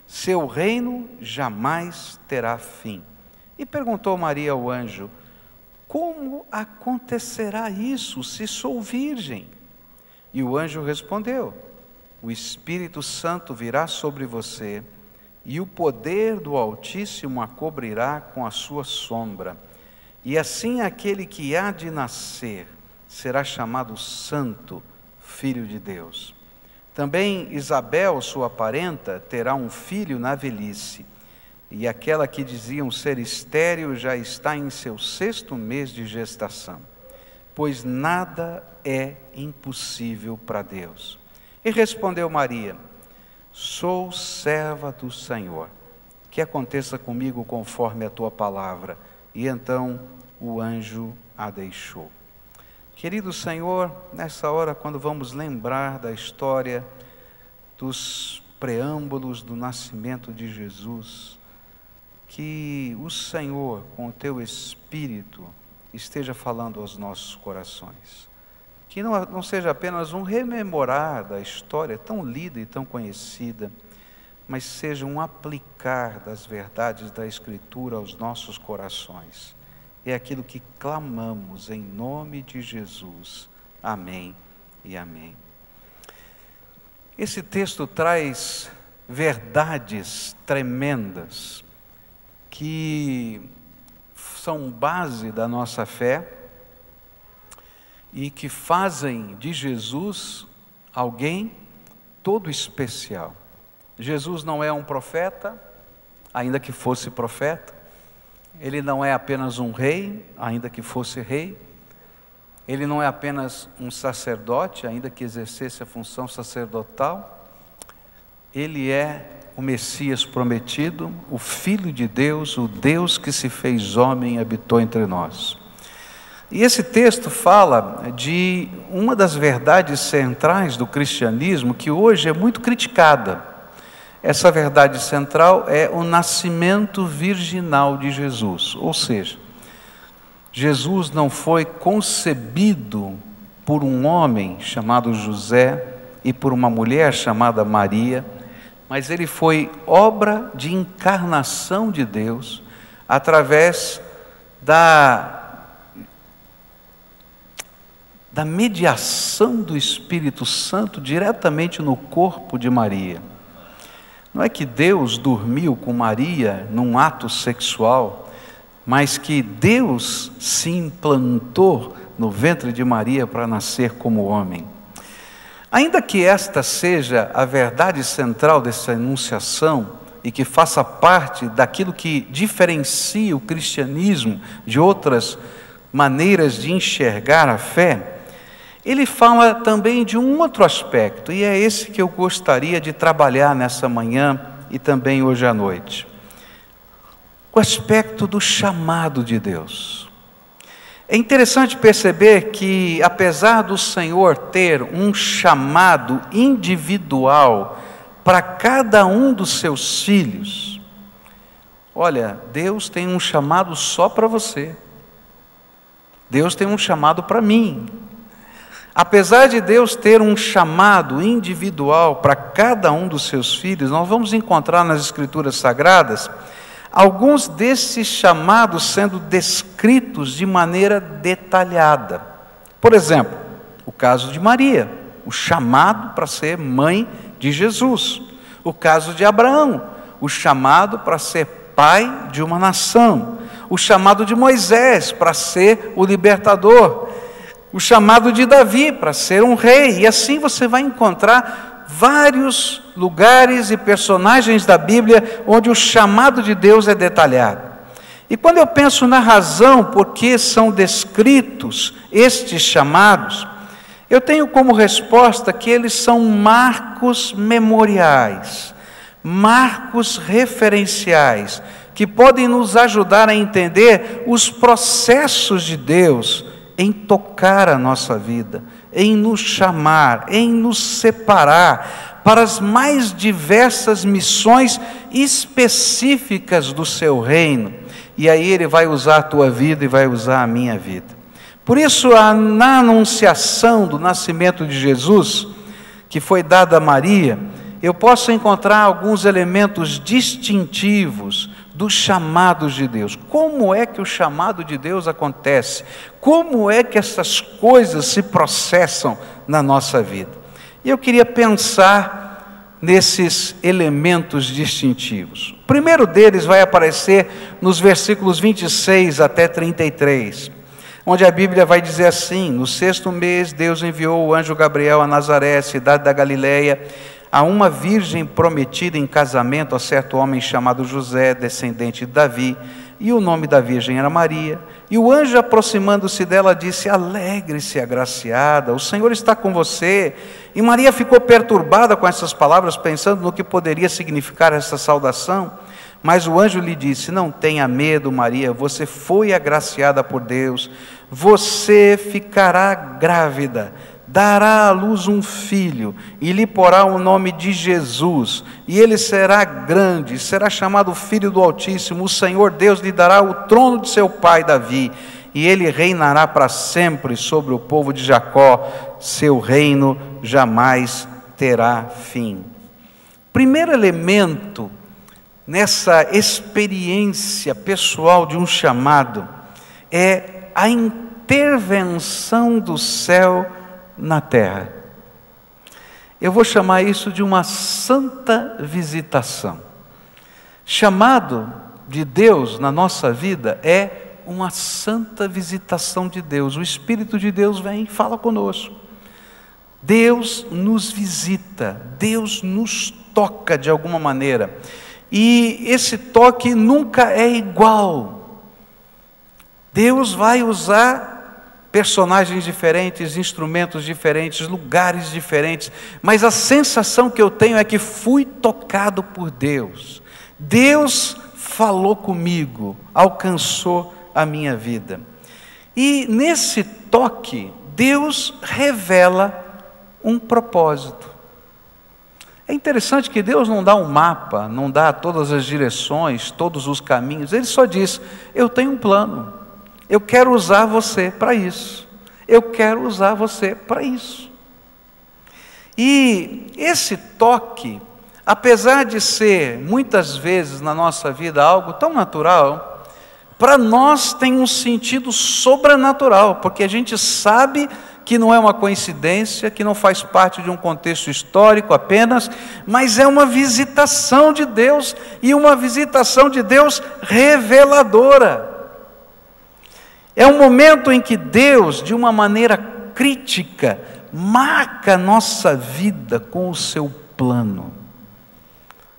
Seu reino jamais terá fim. E perguntou Maria ao anjo: como acontecerá isso, se sou virgem? E o anjo respondeu: o Espírito Santo virá sobre você, e o poder do Altíssimo a cobrirá com a sua sombra. E assim aquele que há de nascer será chamado Santo, Filho de Deus. Também Isabel, sua parenta, terá um filho na velhice, e aquela que diziam ser estéril já está em seu 6º mês de gestação, pois nada é impossível para Deus. E respondeu Maria: sou serva do Senhor, que aconteça comigo conforme a tua palavra. E então o anjo a deixou. Querido Senhor, nessa hora, quando vamos lembrar da história dos preâmbulos do nascimento de Jesus, que o Senhor, com o teu Espírito, esteja falando aos nossos corações. Que não seja apenas um rememorar da história tão lida e tão conhecida, mas seja um aplicar das verdades da Escritura aos nossos corações. é aquilo que clamamos em nome de Jesus. Amém e amém. Esse texto traz verdades tremendas que são base da nossa fé e que fazem de Jesus alguém todo especial. Jesus não é um profeta, ainda que fosse profeta. Ele não é apenas um rei, ainda que fosse rei. Ele não é apenas um sacerdote, ainda que exercesse a função sacerdotal. Ele é o Messias prometido, o Filho de Deus, o Deus que se fez homem e habitou entre nós. E esse texto fala de uma das verdades centrais do cristianismo que hoje é muito criticada. Essa verdade central é o nascimento virginal de Jesus, ou seja, Jesus não foi concebido por um homem chamado José e por uma mulher chamada Maria, mas ele foi obra de encarnação de Deus através da mediação do Espírito Santo diretamente no corpo de Maria. Não é que Deus dormiu com Maria num ato sexual, mas que Deus se implantou no ventre de Maria para nascer como homem. Ainda que esta seja a verdade central dessa enunciação e que faça parte daquilo que diferencia o cristianismo de outras maneiras de enxergar a fé, ele fala também de um outro aspecto, e é esse que eu gostaria de trabalhar nessa manhã e também hoje à noite. O aspecto do chamado de Deus. É interessante perceber que, apesar do Senhor ter um chamado individual para cada um dos seus filhos, olha, Deus tem um chamado só para você. Deus tem um chamado para mim. Apesar de Deus ter um chamado individual para cada um dos seus filhos, nós vamos encontrar nas Escrituras Sagradas alguns desses chamados sendo descritos de maneira detalhada. Por exemplo, o caso de Maria, o chamado para ser mãe de Jesus. O caso de Abraão, o chamado para ser pai de uma nação. O chamado de Moisés para ser o libertador. O chamado de Davi para ser um rei. E assim você vai encontrar vários lugares e personagens da Bíblia onde o chamado de Deus é detalhado. E quando eu penso na razão por que são descritos estes chamados, eu tenho como resposta que eles são marcos memoriais, marcos referenciais, que podem nos ajudar a entender os processos de Deus em tocar a nossa vida, em nos chamar, em nos separar para as mais diversas missões específicas do seu reino. E aí Ele vai usar a tua vida e vai usar a minha vida. Por isso, na anunciação do nascimento de Jesus, que foi dada a Maria, eu posso encontrar alguns elementos distintivos dos chamados de Deus. Como é que o chamado de Deus acontece? Como é que essas coisas se processam na nossa vida? E eu queria pensar nesses elementos distintivos. O primeiro deles vai aparecer nos versículos 26 até 33, onde a Bíblia vai dizer assim: no 6º mês, Deus enviou o anjo Gabriel a Nazaré, cidade da Galileia, a uma virgem prometida em casamento a certo homem chamado José, descendente de Davi, e o nome da virgem era Maria. E o anjo, aproximando-se dela, disse: alegre-se, agraciada, o Senhor está com você. E Maria ficou perturbada com essas palavras, pensando no que poderia significar essa saudação. Mas o anjo lhe disse: não tenha medo, Maria, você foi agraciada por Deus, você ficará grávida, dará à luz um filho, e lhe porá o nome de Jesus, e ele será grande, será chamado Filho do Altíssimo. O Senhor Deus lhe dará o trono de seu pai Davi, e ele reinará para sempre sobre o povo de Jacó, seu reino jamais terá fim. Primeiro elemento nessa experiência pessoal de um chamado é a intervenção do céu na terra. Eu vou chamar isso de uma santa visitação. Chamado de Deus na nossa vida é uma santa visitação de Deus. O Espírito de Deus vem e fala conosco. Deus nos visita, Deus nos toca de alguma maneira. E esse toque nunca é igual. Deus vai usar personagens diferentes, instrumentos diferentes, lugares diferentes, mas a sensação que eu tenho é que fui tocado por Deus. Deus falou comigo, alcançou a minha vida. E nesse toque, Deus revela um propósito. É interessante que Deus não dá um mapa, não dá todas as direções, todos os caminhos. Ele só diz: eu tenho um plano, eu quero usar você para isso, eu quero usar você para isso. E esse toque, apesar de ser muitas vezes na nossa vida algo tão natural, para nós tem um sentido sobrenatural, porque a gente sabe que não é uma coincidência, que não faz parte de um contexto histórico apenas, mas é uma visitação de Deus, e uma visitação de Deus reveladora. É um momento em que Deus, de uma maneira crítica, marca a nossa vida com o seu plano.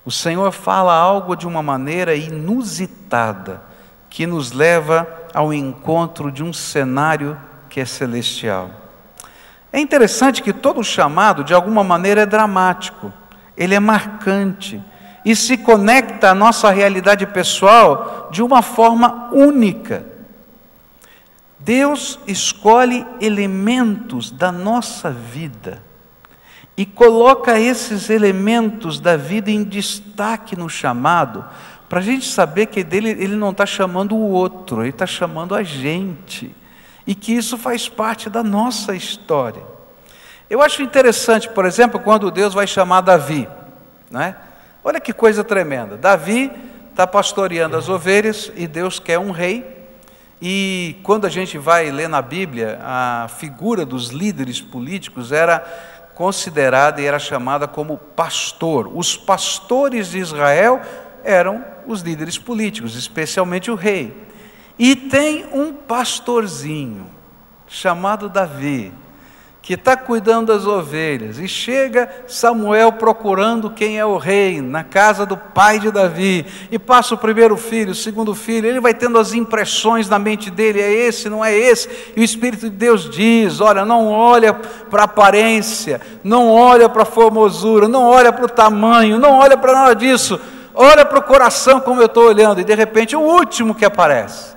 O Senhor fala algo de uma maneira inusitada, que nos leva ao encontro de um cenário que é celestial. É interessante que todo chamado, de alguma maneira, é dramático, ele é marcante, e se conecta à nossa realidade pessoal de uma forma única. Deus escolhe elementos da nossa vida, e coloca esses elementos da vida em destaque no chamado, para a gente saber que ele não está chamando o outro, ele está chamando a gente, e que isso faz parte da nossa história. Eu acho interessante, por exemplo, quando Deus vai chamar Davi, né? Olha que coisa tremenda. Davi está pastoreando as ovelhas e Deus quer um rei. E quando a gente vai ler na Bíblia, a figura dos líderes políticos era considerada e era chamada como pastor. Os pastores de Israel eram os líderes políticos, especialmente o rei. E tem um pastorzinho chamado Davi, que está cuidando das ovelhas, e chega Samuel procurando quem é o rei, na casa do pai de Davi, e passa o primeiro filho, o segundo filho, ele vai tendo as impressões na mente dele, é esse, não é esse, e o Espírito de Deus diz: olha, não olha para a aparência, não olha para a formosura, não olha para o tamanho, não olha para nada disso, olha para o coração como eu estou olhando. E de repente o último que aparece,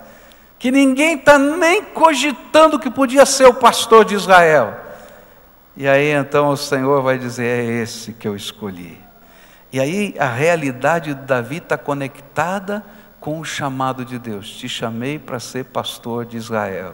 que ninguém está nem cogitando que podia ser o pastor de Israel. E aí então o Senhor vai dizer: é esse que eu escolhi. E aí a realidade de Davi está conectada com o chamado de Deus: te chamei para ser pastor de Israel.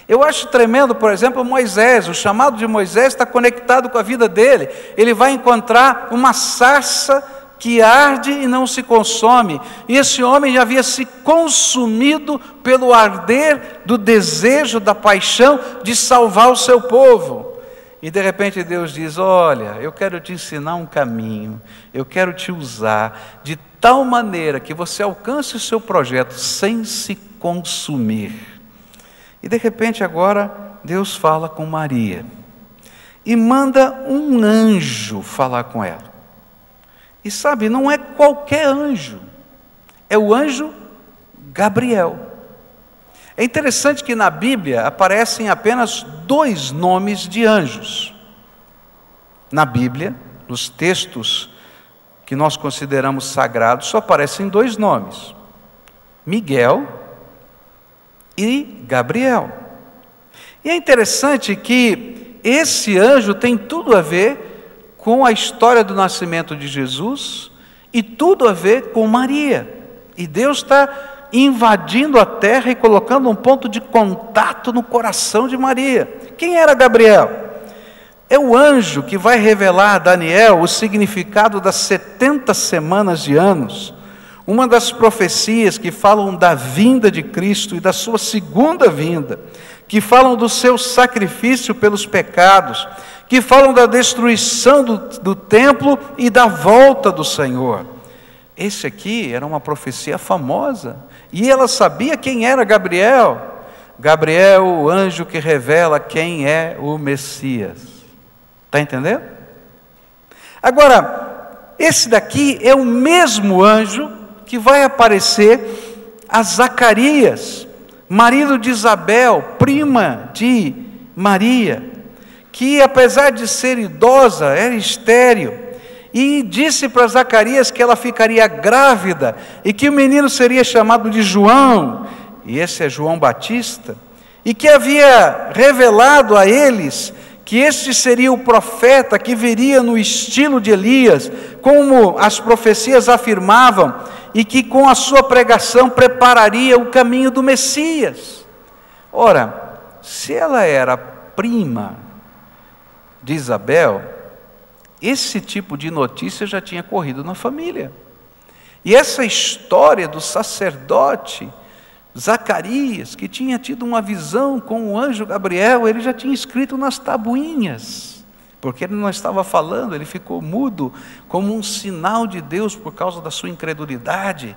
Eu acho tremendo, por exemplo, Moisés. O chamado de Moisés está conectado com a vida dele. Ele vai encontrar uma sarça que arde e não se consome, e esse homem já havia se consumido pelo arder do desejo, da paixão de salvar o seu povo. E de repente Deus diz: olha, eu quero te ensinar um caminho, eu quero te usar de tal maneira que você alcance o seu projeto sem se consumir. E de repente agora Deus fala com Maria, e manda um anjo falar com ela. E sabe, não é qualquer anjo, é o anjo Gabriel. É interessante que na Bíblia aparecem apenas 2 nomes de anjos. Na Bíblia, nos textos que nós consideramos sagrados, só aparecem 2 nomes: Miguel e Gabriel. E é interessante que esse anjo tem tudo a ver com a história do nascimento de Jesus e tudo a ver com Maria. E Deus está invadindo a terra e colocando um ponto de contato no coração de Maria. Quem era Gabriel? É o anjo que vai revelar a Daniel o significado das 70 semanas de anos, uma das profecias que falam da vinda de Cristo e da sua segunda vinda, que falam do seu sacrifício pelos pecados, que falam da destruição do templo e da volta do Senhor. Esse aqui era uma profecia famosa, e ela sabia quem era Gabriel. Gabriel, o anjo que revela quem é o Messias. Está entendendo? Agora, esse daqui é o mesmo anjo que vai aparecer a Zacarias, marido de Isabel, prima de Maria, que apesar de ser idosa, era estéril, e disse para Zacarias que ela ficaria grávida, e que o menino seria chamado de João, e esse é João Batista, e que havia revelado a eles que este seria o profeta que viria no estilo de Elias, como as profecias afirmavam, e que com a sua pregação prepararia o caminho do Messias. Ora, se ela era prima de Isabel, esse tipo de notícia já tinha corrido na família. E essa história do sacerdote Zacarias, que tinha tido uma visão com o anjo Gabriel, ele já tinha escrito nas tabuinhas, porque ele não estava falando, ele ficou mudo, como um sinal de Deus por causa da sua incredulidade.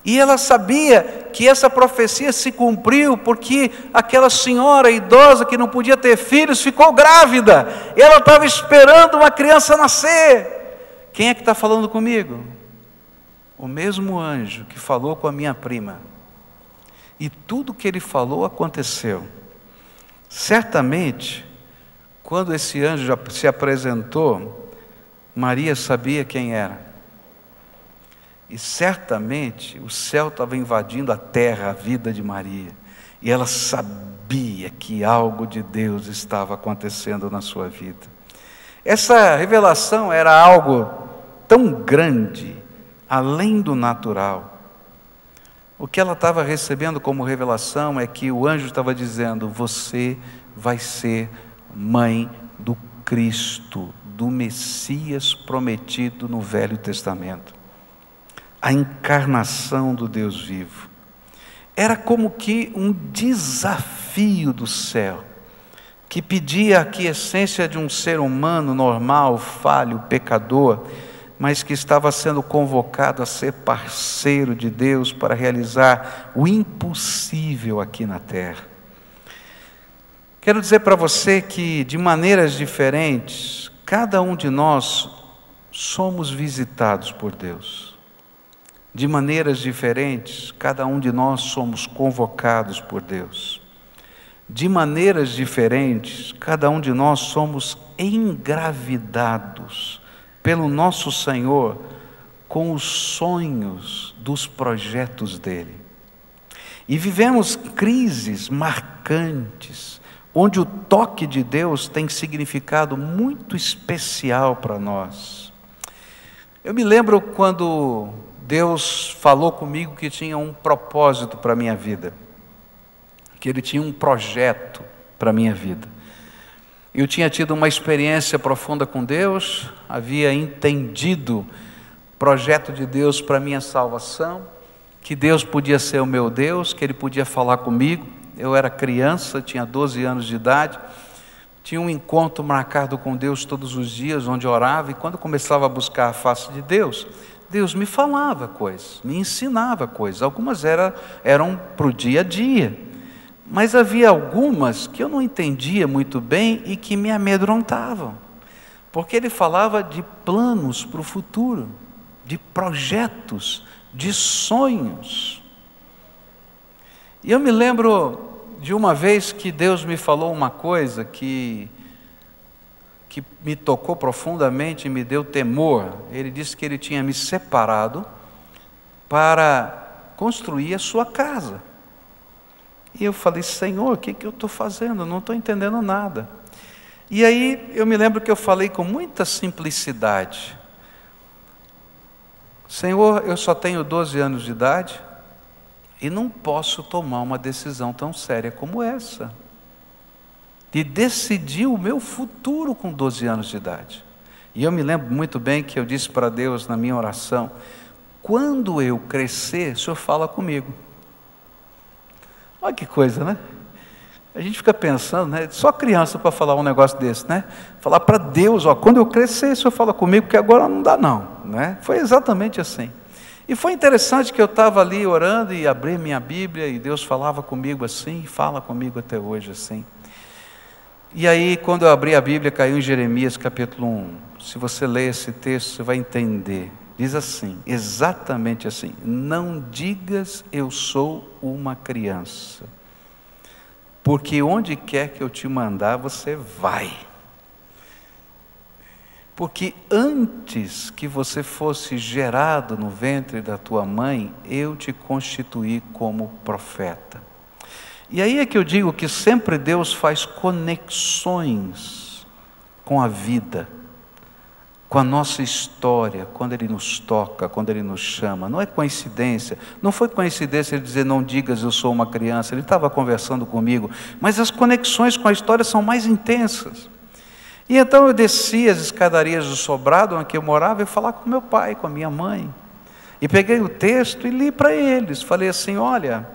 E ela sabia que essa profecia se cumpriu, porque aquela senhora idosa que não podia ter filhos, ficou grávida, e ela estava esperando uma criança nascer. Quem é que está falando comigo? O mesmo anjo que falou com a minha prima. E tudo que ele falou aconteceu. Certamente, quando esse anjo se apresentou, Maria sabia quem era. E certamente o céu estava invadindo a terra, a vida de Maria. E ela sabia que algo de Deus estava acontecendo na sua vida. Essa revelação era algo tão grande, além do natural. O que ela estava recebendo como revelação é que o anjo estava dizendo: você vai ser mãe do Cristo, do Messias prometido no Velho Testamento. A encarnação do Deus vivo. Era como que um desafio do céu, que pedia a aquiescência de um ser humano normal, falho, pecador, mas que estava sendo convocado a ser parceiro de Deus para realizar o impossível aqui na terra. Quero dizer para você que, de maneiras diferentes, cada um de nós somos visitados por Deus. De maneiras diferentes, cada um de nós somos convocados por Deus. De maneiras diferentes, cada um de nós somos engravidados pelo nosso Senhor com os sonhos dos projetos dele. E vivemos crises marcantes, onde o toque de Deus tem significado muito especial para nós. Eu me lembro quando Deus falou comigo que tinha um propósito para a minha vida, que Ele tinha um projeto para a minha vida. Eu tinha tido uma experiência profunda com Deus, havia entendido o projeto de Deus para a minha salvação, que Deus podia ser o meu Deus, que Ele podia falar comigo. Eu era criança, tinha 12 anos de idade, tinha um encontro marcado com Deus todos os dias, onde orava, e quando começava a buscar a face de Deus, Deus me falava coisas, me ensinava coisas. Algumas eram para o dia a dia, mas havia algumas que eu não entendia muito bem e que me amedrontavam, porque Ele falava de planos para o futuro, de projetos, de sonhos. E eu me lembro de uma vez que Deus me falou uma coisa que me tocou profundamente e me deu temor. Ele disse que Ele tinha me separado para construir a sua casa. E eu falei: Senhor, o que eu estou fazendo? Eu não estou entendendo nada. E aí eu me lembro que eu falei com muita simplicidade: Senhor, eu só tenho 12 anos de idade e não posso tomar uma decisão tão séria como essa, de decidir o meu futuro com 12 anos de idade. E eu me lembro muito bem que eu disse para Deus na minha oração: quando eu crescer, o Senhor fala comigo. Olha que coisa, né? A gente fica pensando, né? Só criança para falar um negócio desse, né? Falar para Deus, ó, quando eu crescer, o Senhor fala comigo, porque agora não dá não, né? Foi exatamente assim. E foi interessante que eu estava ali orando e abri minha Bíblia e Deus falava comigo assim, e fala comigo até hoje assim. E aí, quando eu abri a Bíblia, caiu em Jeremias capítulo 1. Se você ler esse texto, você vai entender. Diz assim, exatamente assim: não digas eu sou uma criança, porque onde quer que eu te mandar, você vai. Porque antes que você fosse gerado no ventre da tua mãe, eu te constituí como profeta. E aí é que eu digo que sempre Deus faz conexões com a vida, com a nossa história, quando Ele nos toca, quando Ele nos chama. Não é coincidência, não foi coincidência Ele dizer não digas eu sou uma criança, Ele estava conversando comigo, mas as conexões com a história são mais intensas. E então eu desci as escadarias do sobrado onde eu morava e falar com meu pai, com a minha mãe. E peguei o texto e li para eles. Falei assim, olha,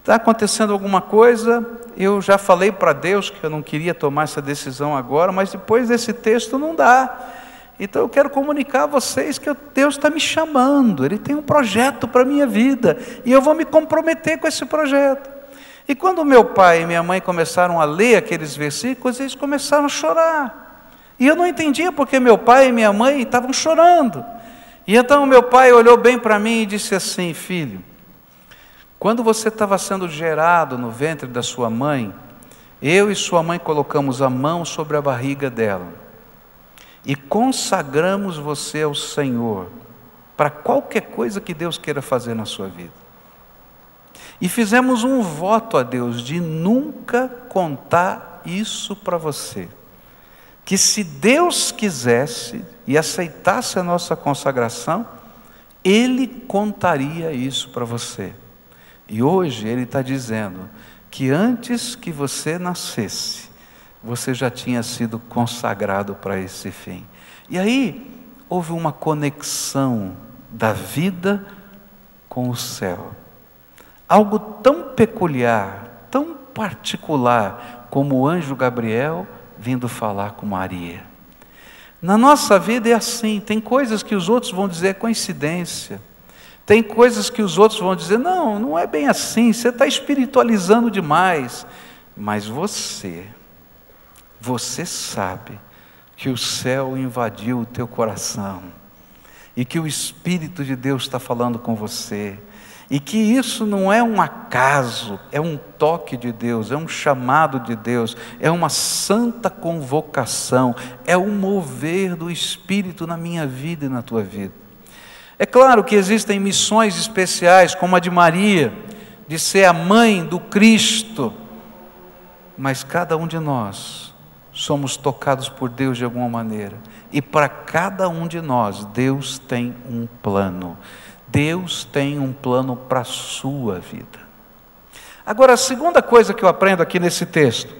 está acontecendo alguma coisa, eu já falei para Deus que eu não queria tomar essa decisão agora, mas depois desse texto não dá. Então eu quero comunicar a vocês que Deus está me chamando, Ele tem um projeto para a minha vida, e eu vou me comprometer com esse projeto. E quando meu pai e minha mãe começaram a ler aqueles versículos, eles começaram a chorar. E eu não entendia porque meu pai e minha mãe estavam chorando. E então meu pai olhou bem para mim e disse assim, filho, quando você estava sendo gerado no ventre da sua mãe, eu e sua mãe colocamos a mão sobre a barriga dela e consagramos você ao Senhor para qualquer coisa que Deus queira fazer na sua vida. E fizemos um voto a Deus de nunca contar isso para você. Que se Deus quisesse e aceitasse a nossa consagração, Ele contaria isso para você. E hoje Ele está dizendo que antes que você nascesse, você já tinha sido consagrado para esse fim. E aí houve uma conexão da vida com o céu. Algo tão peculiar, tão particular, como o anjo Gabriel vindo falar com Maria. Na nossa vida é assim, tem coisas que os outros vão dizer coincidência, tem coisas que os outros vão dizer, não, não é bem assim, você está espiritualizando demais, mas você sabe que o céu invadiu o teu coração, e que o Espírito de Deus está falando com você, e que isso não é um acaso, é um toque de Deus, é um chamado de Deus, é uma santa convocação, é um mover do Espírito na minha vida e na tua vida. É claro que existem missões especiais, como a de Maria, de ser a mãe do Cristo, mas cada um de nós somos tocados por Deus de alguma maneira, e para cada um de nós, Deus tem um plano. Deus tem um plano para a sua vida. Agora, a segunda coisa que eu aprendo aqui nesse texto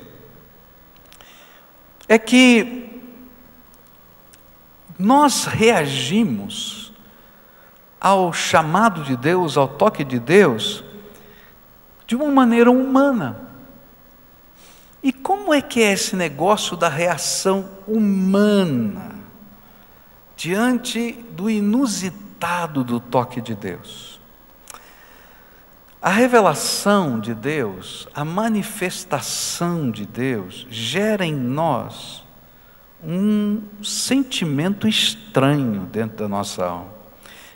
é que nós reagimos ao chamado de Deus, ao toque de Deus, de uma maneira humana. E como é que é esse negócio da reação humana diante do inusitado do toque de Deus? A revelação de Deus, a manifestação de Deus, gera em nós um sentimento estranho dentro da nossa alma.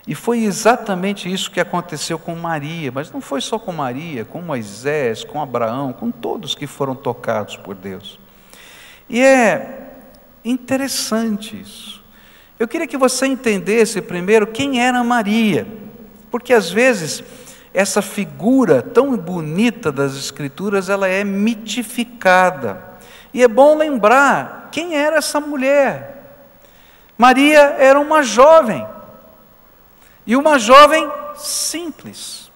E foi exatamente isso que aconteceu com Maria, mas não foi só com Maria, com Moisés, com Abraão, com todos que foram tocados por Deus. E é interessante isso. Eu queria que você entendesse primeiro quem era Maria, porque às vezes essa figura tão bonita das Escrituras, ela é mitificada, e é bom lembrar quem era essa mulher. Maria era uma jovem, e uma jovem simples,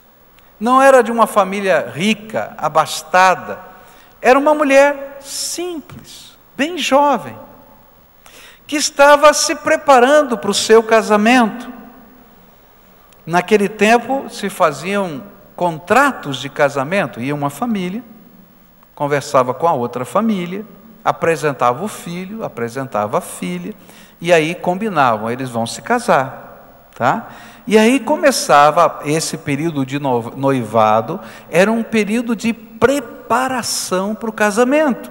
não era de uma família rica, abastada, era uma mulher simples, bem jovem, que estava se preparando para o seu casamento. Naquele tempo se faziam contratos de casamento, ia uma família, conversava com a outra família, apresentava o filho, apresentava a filha, e aí combinavam, eles vão se casar, tá? E aí começava esse período de noivado, era um período de preparação para o casamento,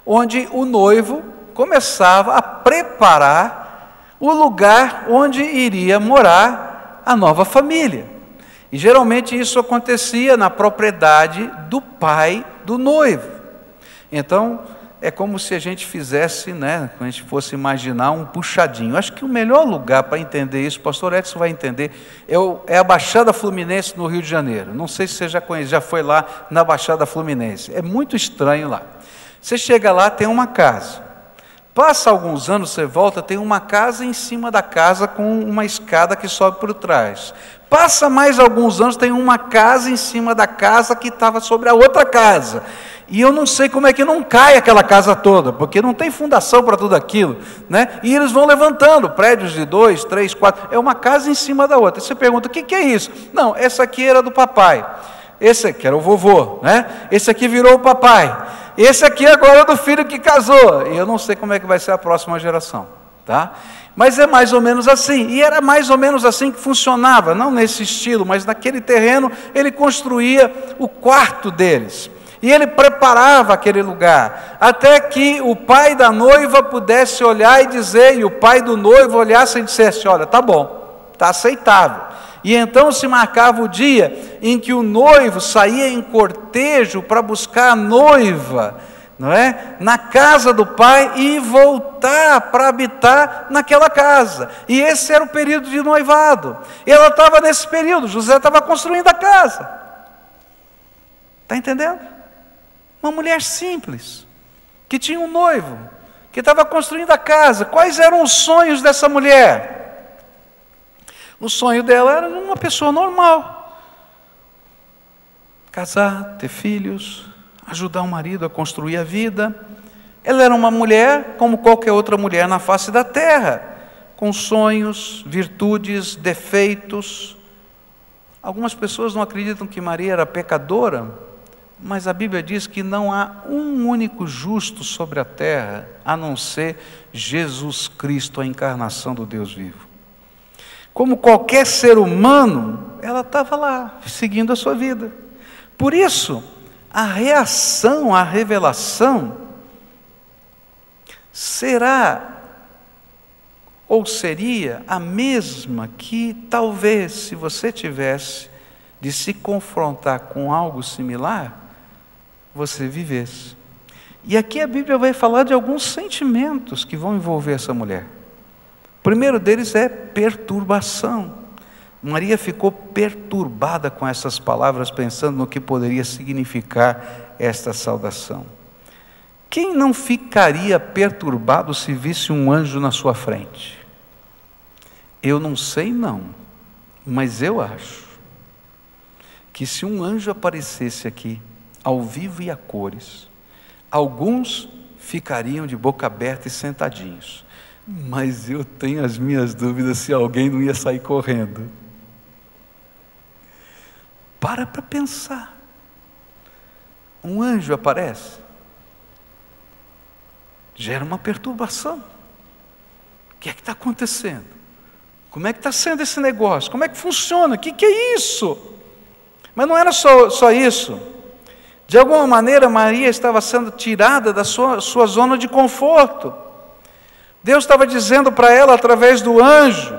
onde o noivo começava a preparar o lugar onde iria morar a nova família. E geralmente isso acontecia na propriedade do pai do noivo. Então, é como se a gente fizesse, né, a gente fosse imaginar um puxadinho. Acho que o melhor lugar para entender isso, o pastor Edson vai entender, é a Baixada Fluminense no Rio de Janeiro. Não sei se você já conhece, já foi lá na Baixada Fluminense. É muito estranho lá. Você chega lá, tem uma casa. Passa alguns anos, você volta, tem uma casa em cima da casa com uma escada que sobe por trás. Passa mais alguns anos, tem uma casa em cima da casa que estava sobre a outra casa. E eu não sei como é que não cai aquela casa toda, porque não tem fundação para tudo aquilo, né? E eles vão levantando, prédios de 2, 3, 4, é uma casa em cima da outra. Você pergunta, o que é isso? Não, essa aqui era do papai, esse aqui era o vovô, né? Esse aqui virou o papai, esse aqui agora é do filho que casou, e eu não sei como é que vai ser a próxima geração, tá? Mas é mais ou menos assim, e era mais ou menos assim que funcionava, não nesse estilo, mas naquele terreno ele construía o quarto deles. E ele preparava aquele lugar, até que o pai da noiva pudesse olhar e dizer, e o pai do noivo olhasse e dissesse, olha, tá bom, tá aceitável. E então se marcava o dia em que o noivo saía em cortejo para buscar a noiva, não é? Na casa do pai e voltar para habitar naquela casa. E esse era o período de noivado. E ela estava nesse período, José estava construindo a casa. Está entendendo? Uma mulher simples, que tinha um noivo, que estava construindo a casa. Quais eram os sonhos dessa mulher? O sonho dela era uma pessoa normal. Casar, ter filhos, ajudar o marido a construir a vida. Ela era uma mulher como qualquer outra mulher na face da terra, com sonhos, virtudes, defeitos. Algumas pessoas não acreditam que Maria era pecadora, mas a Bíblia diz que não há um único justo sobre a terra, a não ser Jesus Cristo, a encarnação do Deus vivo. Como qualquer ser humano, ela estava lá, seguindo a sua vida. Por isso, a reação à revelação será, ou seria, a mesma que talvez, se você tivesse de se confrontar com algo similar, você vivesse. E aqui a Bíblia vai falar de alguns sentimentos que vão envolver essa mulher. O primeiro deles é perturbação. Maria ficou perturbada com essas palavras, pensando no que poderia significar esta saudação. Quem não ficaria perturbado se visse um anjo na sua frente? Eu não sei não, mas eu acho que se um anjo aparecesse aqui, ao vivo e a cores, alguns ficariam de boca aberta e sentadinhos, mas eu tenho as minhas dúvidas se alguém não ia sair correndo. Para pensar. Um anjo aparece, gera uma perturbação. O que é que está acontecendo? Como é que está sendo esse negócio? Como é que funciona? O que é isso? Mas não era só isso. De alguma maneira, Maria estava sendo tirada da sua zona de conforto. Deus estava dizendo para ela, através do anjo,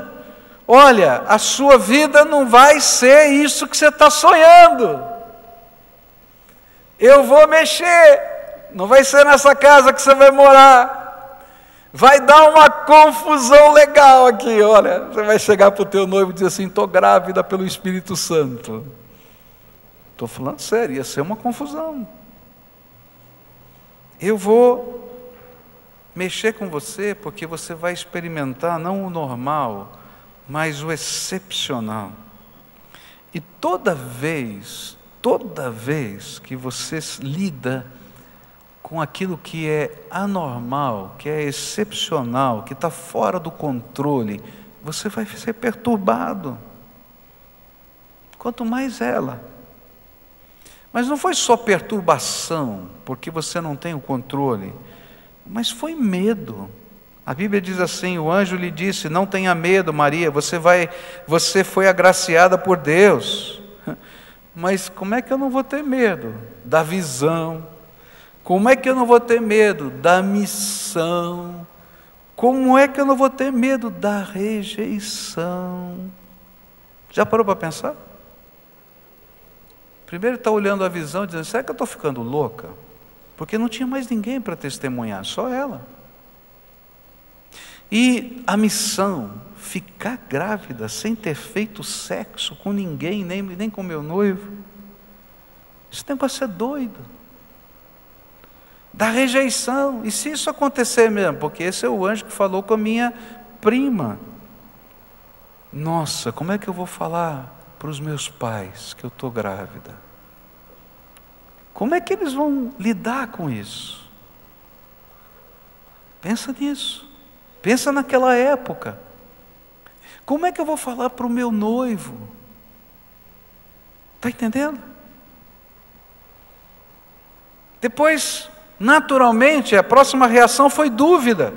olha, a sua vida não vai ser isso que você está sonhando. Eu vou mexer, não vai ser nessa casa que você vai morar. Vai dar uma confusão legal aqui, olha. Você vai chegar para o teu noivo e dizer assim, estou grávida pelo Espírito Santo. Estou falando sério, ia ser uma confusão. Eu vou mexer com você porque você vai experimentar não o normal, mas o excepcional. E toda vez que você lida com aquilo que é anormal, que é excepcional, que está fora do controle, você vai ser perturbado. quanto mais ela. Mas não foi só perturbação, porque você não tem o controle, mas foi medo. A Bíblia diz assim, o anjo lhe disse, não tenha medo, Maria, você foi agraciada por Deus. Mas como é que eu não vou ter medo da visão? Como é que eu não vou ter medo da missão? Como é que eu não vou ter medo da rejeição? Já parou para pensar? Primeiro está olhando a visão e dizendo, será que eu estou ficando louca? Porque não tinha mais ninguém para testemunhar, só ela. E a missão, ficar grávida sem ter feito sexo com ninguém, nem com meu noivo, esse negócio é doido. Da rejeição, e se isso acontecer mesmo? Porque esse é o anjo que falou com a minha prima. Nossa, como é que eu vou falar para os meus pais que eu estou grávida? Como é que eles vão lidar com isso? Pensa nisso. Pensa naquela época. Como é que eu vou falar para o meu noivo? Está entendendo? Depois, naturalmente, a próxima reação foi dúvida.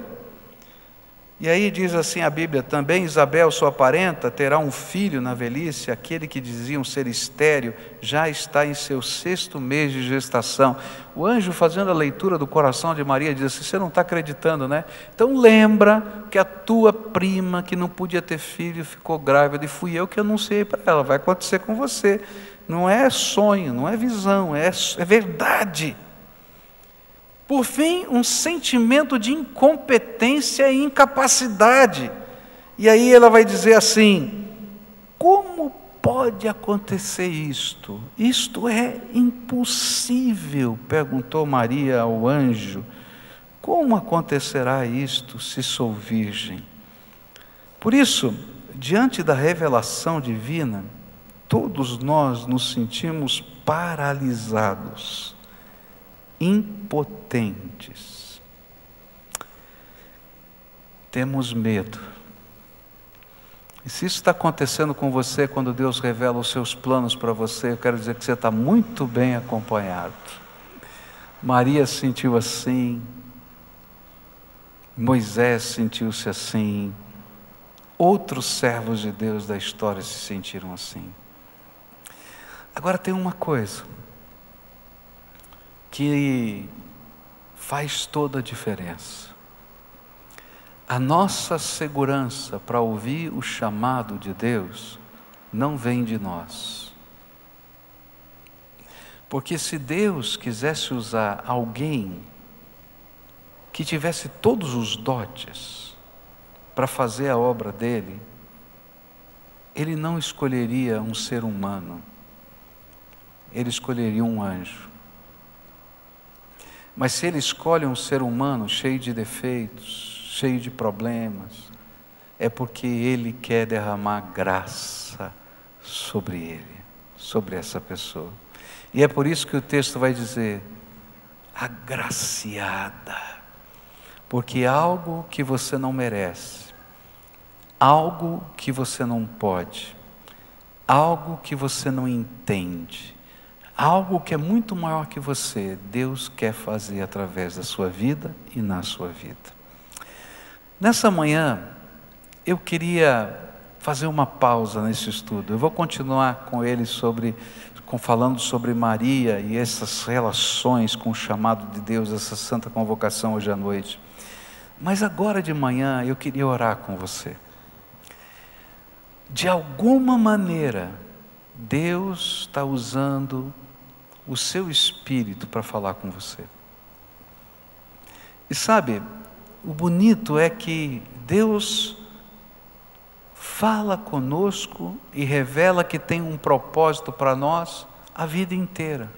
E aí diz assim a Bíblia, também Isabel, sua parenta, terá um filho na velhice, aquele que diziam ser estéril, já está em seu 6º mês de gestação. O anjo, fazendo a leitura do coração de Maria, diz assim, você não está acreditando, né? Então lembra que a tua prima, que não podia ter filho, ficou grávida, e fui eu que anunciei para ela, vai acontecer com você. Não é sonho, não é visão, é verdade. Por fim, um sentimento de incompetência e incapacidade. E aí ela vai dizer assim, como pode acontecer isto? Isto é impossível, perguntou Maria ao anjo. Como acontecerá isto se sou virgem? Por isso, diante da revelação divina, todos nós nos sentimos paralisados, impotentes. Temos medo. E se isso está acontecendo com você quando Deus revela os seus planos para você, eu quero dizer que você está muito bem acompanhado. Maria sentiu assim, Moisés sentiu-se assim, outros servos de Deus da história se sentiram assim. Agora tem uma coisa que faz toda a diferença. A nossa segurança para ouvir o chamado de Deus não vem de nós. Porque se Deus quisesse usar alguém que tivesse todos os dotes para fazer a obra dele, Ele não escolheria um ser humano, Ele escolheria um anjo. Mas se Ele escolhe um ser humano cheio de defeitos, cheio de problemas, é porque Ele quer derramar graça sobre ele, sobre essa pessoa. E é por isso que o texto vai dizer, agraciada, porque algo que você não merece, algo que você não pode, algo que você não entende, algo que é muito maior que você, Deus quer fazer através da sua vida e na sua vida. Nessa manhã, eu queria fazer uma pausa nesse estudo. Eu vou continuar com ele falando sobre Maria e essas relações com o chamado de Deus, essa santa convocação hoje à noite. Mas agora de manhã eu queria orar com você. De alguma maneira, Deus está usando o seu espírito para falar com você. E sabe, o bonito é que Deus fala conosco e revela que tem um propósito para nós a vida inteira.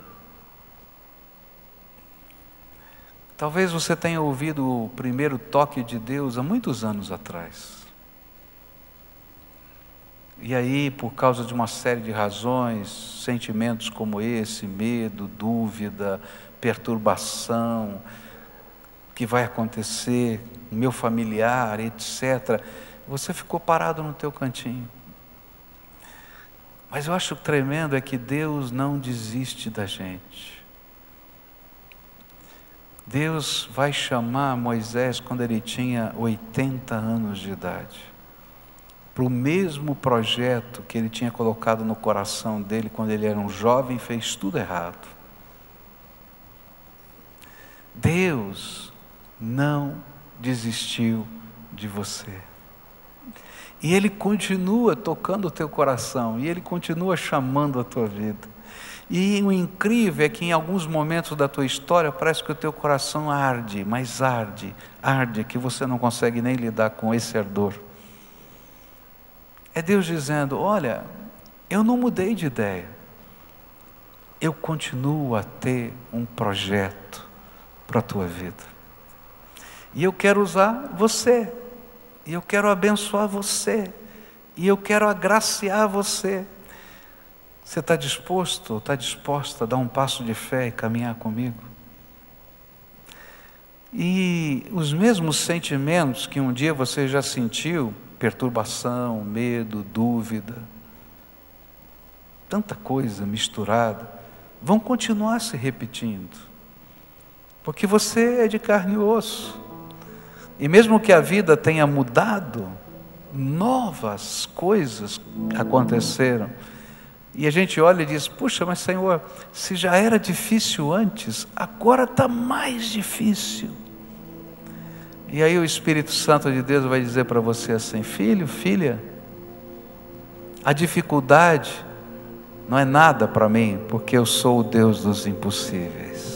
Talvez você tenha ouvido o primeiro toque de Deus há muitos anos atrás. E aí, por causa de uma série de razões, sentimentos como esse, medo, dúvida, perturbação, que vai acontecer, meu familiar, etc., você ficou parado no teu cantinho. Mas eu acho tremendo é que Deus não desiste da gente. Deus vai chamar Moisés quando ele tinha 80 anos de idade, para o mesmo projeto que ele tinha colocado no coração dele quando ele era um jovem e fez tudo errado. Deus não desistiu de você. E Ele continua tocando o teu coração, e Ele continua chamando a tua vida. E o incrível é que em alguns momentos da tua história parece que o teu coração arde, mas arde, que você não consegue nem lidar com esse ardor. É Deus dizendo: olha, eu não mudei de ideia, eu continuo a ter um projeto para a tua vida, e eu quero usar você, e eu quero abençoar você, e eu quero agraciar você. Você está disposto, está disposta a dar um passo de fé e caminhar comigo? E os mesmos sentimentos que um dia você já sentiu, perturbação, medo, dúvida, tanta coisa misturada, vão continuar se repetindo, porque você é de carne e osso. E mesmo que a vida tenha mudado, novas coisas aconteceram. E a gente olha e diz: puxa, mas Senhor, se já era difícil antes, agora está mais difícil. E aí o Espírito Santo de Deus vai dizer para você assim: filho, filha, a dificuldade não é nada para mim, porque eu sou o Deus dos impossíveis.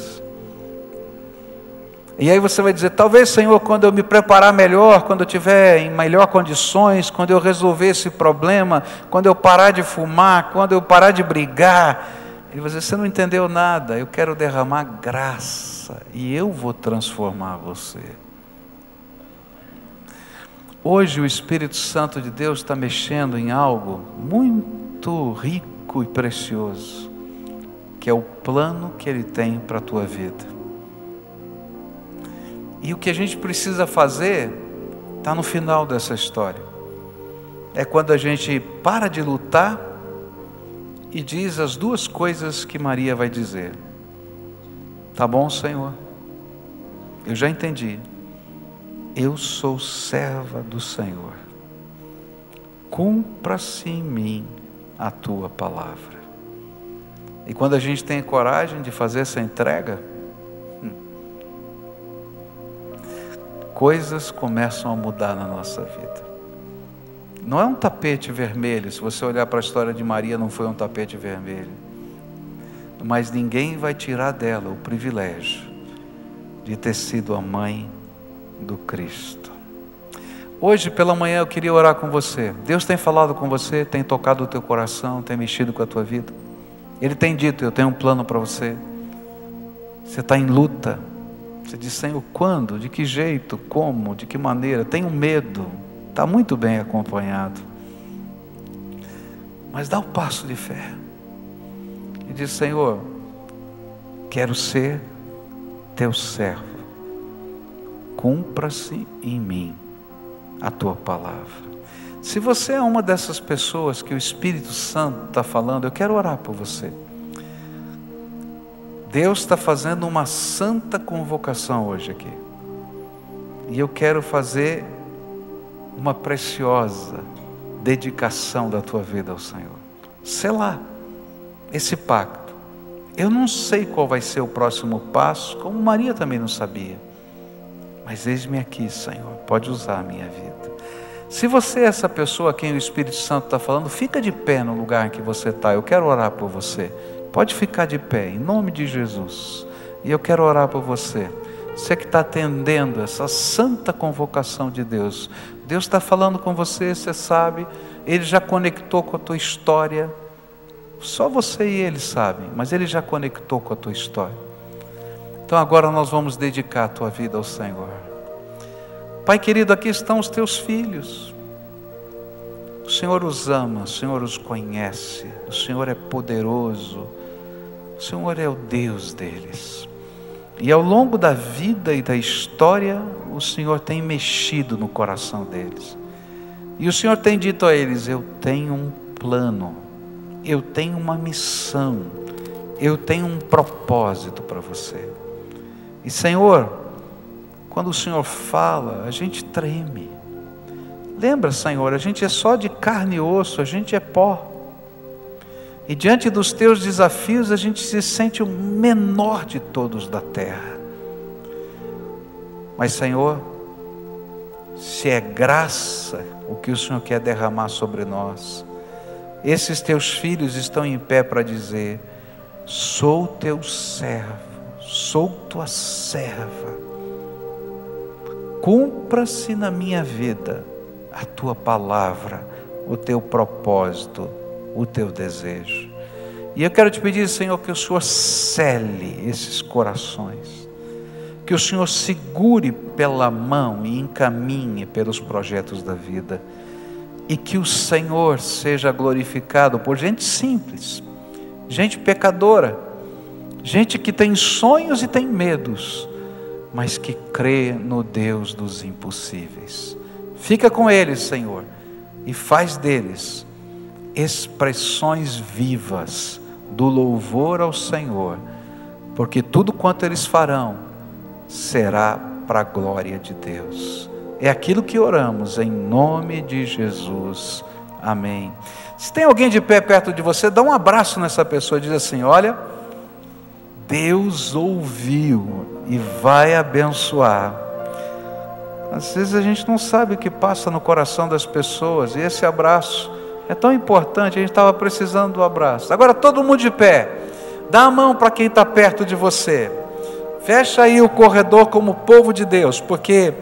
E aí você vai dizer: talvez, Senhor, quando eu me preparar melhor, quando eu estiver em melhor condições, quando eu resolver esse problema, quando eu parar de fumar, quando eu parar de brigar. Ele vai dizer: você não entendeu nada, eu quero derramar graça e eu vou transformar você. Hoje o Espírito Santo de Deus está mexendo em algo muito rico e precioso, que é o plano que Ele tem para a tua vida. E o que a gente precisa fazer está no final dessa história. É quando a gente para de lutar e diz as duas coisas que Maria vai dizer: tá bom, Senhor, eu já entendi, eu sou serva do Senhor, cumpra-se em mim a tua palavra. E quando a gente tem coragem de fazer essa entrega, coisas começam a mudar na nossa vida. Não é um tapete vermelho. Se você olhar para a história de Maria, não foi um tapete vermelho, mas ninguém vai tirar dela o privilégio de ter sido a mãe do Cristo. Hoje pela manhã eu queria orar com você. Deus tem falado com você, tem tocado o teu coração, tem mexido com a tua vida. Ele tem dito: eu tenho um plano para você. Você está em luta. Você diz: Senhor, quando? De que jeito? Como? De que maneira? Tenho medo. Está muito bem acompanhado. Mas dá o passo de fé. E diz: Senhor, quero ser teu servo. Cumpra-se em mim a tua palavra. Se você é uma dessas pessoas que o Espírito Santo está falando, eu quero orar por você. Deus está fazendo uma santa convocação hoje aqui. E eu quero fazer uma preciosa dedicação da tua vida ao Senhor. Selar esse pacto. Eu não sei qual vai ser o próximo passo, como Maria também não sabia. Mas eis-me aqui, Senhor, pode usar a minha vida. Se você é essa pessoa a quem o Espírito Santo está falando, fica de pé no lugar em que você está. Eu quero orar por você. Pode ficar de pé, em nome de Jesus. E eu quero orar por você. Você que está atendendo essa santa convocação de Deus. Deus está falando com você, você sabe. Ele já conectou com a tua história. Só você e Ele sabem, mas Ele já conectou com a tua história. Então agora nós vamos dedicar a tua vida ao Senhor. Pai querido, aqui estão os teus filhos. O Senhor os ama, o Senhor os conhece, o Senhor é poderoso, o Senhor é o Deus deles. E ao longo da vida e da história, o Senhor tem mexido no coração deles. E o Senhor tem dito a eles: eu tenho um plano eu tenho uma missão, eu tenho um propósito para você. E Senhor, quando o Senhor fala, a gente treme. Lembra, Senhor, a gente é só de carne e osso, a gente é pó. E diante dos teus desafios, a gente se sente o menor de todos da terra. Mas, Senhor, se é graça o que o Senhor quer derramar sobre nós, esses teus filhos estão em pé para dizer: sou teu servo, sou tua serva, cumpra-se na minha vida a tua palavra, o teu propósito, o teu desejo. E eu quero te pedir, Senhor, que o Senhor cele esses corações, que o Senhor segure pela mão e encaminhe pelos projetos da vida, e que o Senhor seja glorificado por gente simples, gente pecadora, gente que tem sonhos e tem medos, mas que crê no Deus dos impossíveis. Fica com eles, Senhor, e faz deles expressões vivas do louvor ao Senhor, porque tudo quanto eles farão será para a glória de Deus. É aquilo que oramos em nome de Jesus, amém. Se tem alguém de pé perto de você, dá um abraço nessa pessoa e diz assim: olha, Deus ouviu e vai abençoar. Às vezes a gente não sabe o que passa no coração das pessoas, e esse abraço é tão importante. A gente estava precisando do abraço. Agora todo mundo de pé, dá a mão para quem está perto de você, fecha aí o corredor como povo de Deus, porque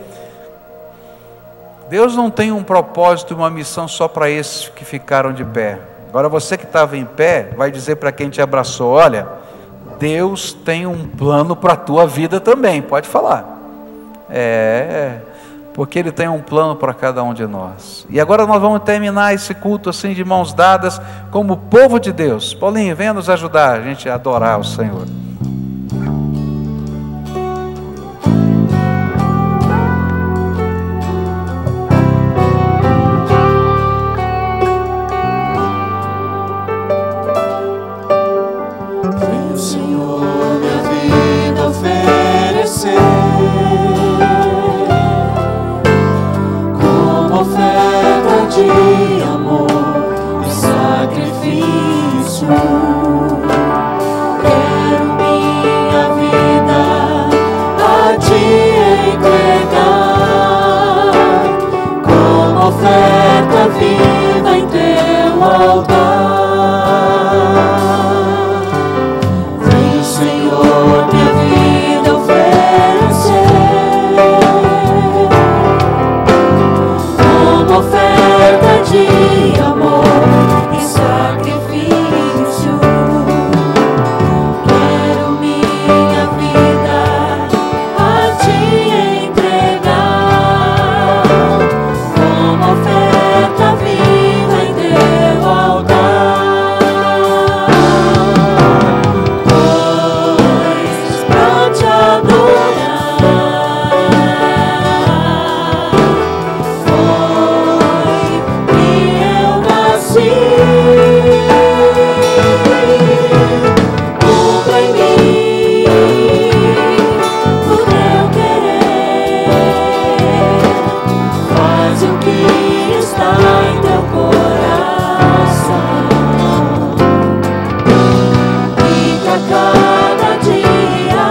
Deus não tem um propósito e uma missão só para esses que ficaram de pé. Agora você que estava em pé, vai dizer para quem te abraçou: olha, Deus tem um plano para a tua vida também. Pode falar. Porque Ele tem um plano para cada um de nós. E agora nós vamos terminar esse culto assim, de mãos dadas, como povo de Deus. Paulinho, venha nos ajudar a gente a adorar o Senhor. De amor e sacrifício, quero minha vida a te entregar, como oferta viva em teu altar. Vem, Senhor, minha vida oferecer, como oferta de amor e sacrifício. Quero minha vida a te entregar, como oferta viva em teu altar. Pois pra te adorar cumpra em mim o teu querer, faz o que está em teu coração, e que a cada dia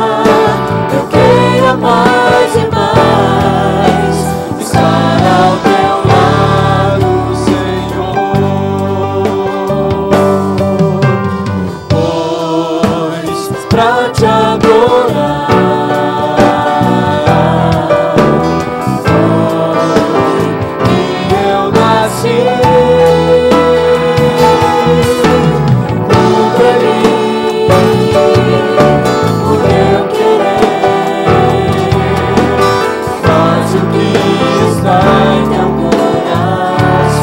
eu queira mais e mais estar ao teu lado, pra te adorar foi que eu nasci. Cumpra em mim o teu querer, faz o que está em teu coração,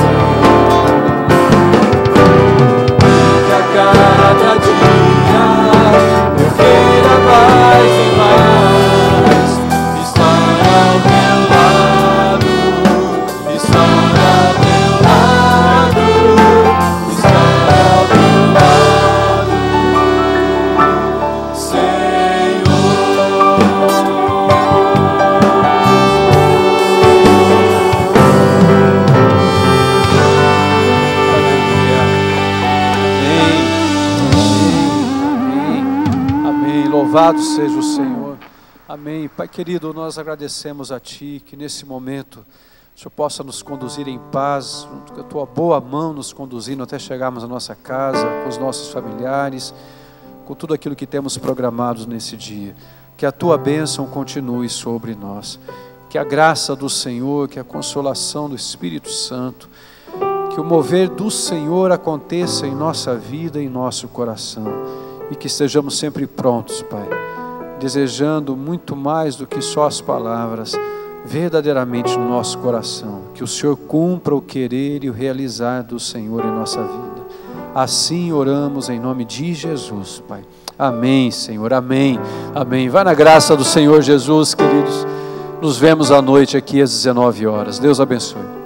e que a cada dia eu queira mais e mais estar ao teu lado, estar ao teu lado, estar ao teu lado. Louvado seja o Senhor. Amém. Pai querido, nós agradecemos a Ti que nesse momento o Senhor possa nos conduzir em paz, junto com a Tua boa mão nos conduzindo até chegarmos à nossa casa, com os nossos familiares, com tudo aquilo que temos programado nesse dia. Que a Tua bênção continue sobre nós. Que a graça do Senhor, que a consolação do Espírito Santo, que o mover do Senhor aconteça em nossa vida e em nosso coração. E que estejamos sempre prontos, Pai, desejando muito mais do que só as palavras, verdadeiramente no nosso coração, que o Senhor cumpra o querer e o realizar do Senhor em nossa vida. Assim oramos em nome de Jesus, Pai. Amém, Senhor, amém, amém. Vai na graça do Senhor Jesus, queridos. Nos vemos à noite aqui às 19 horas. Deus abençoe.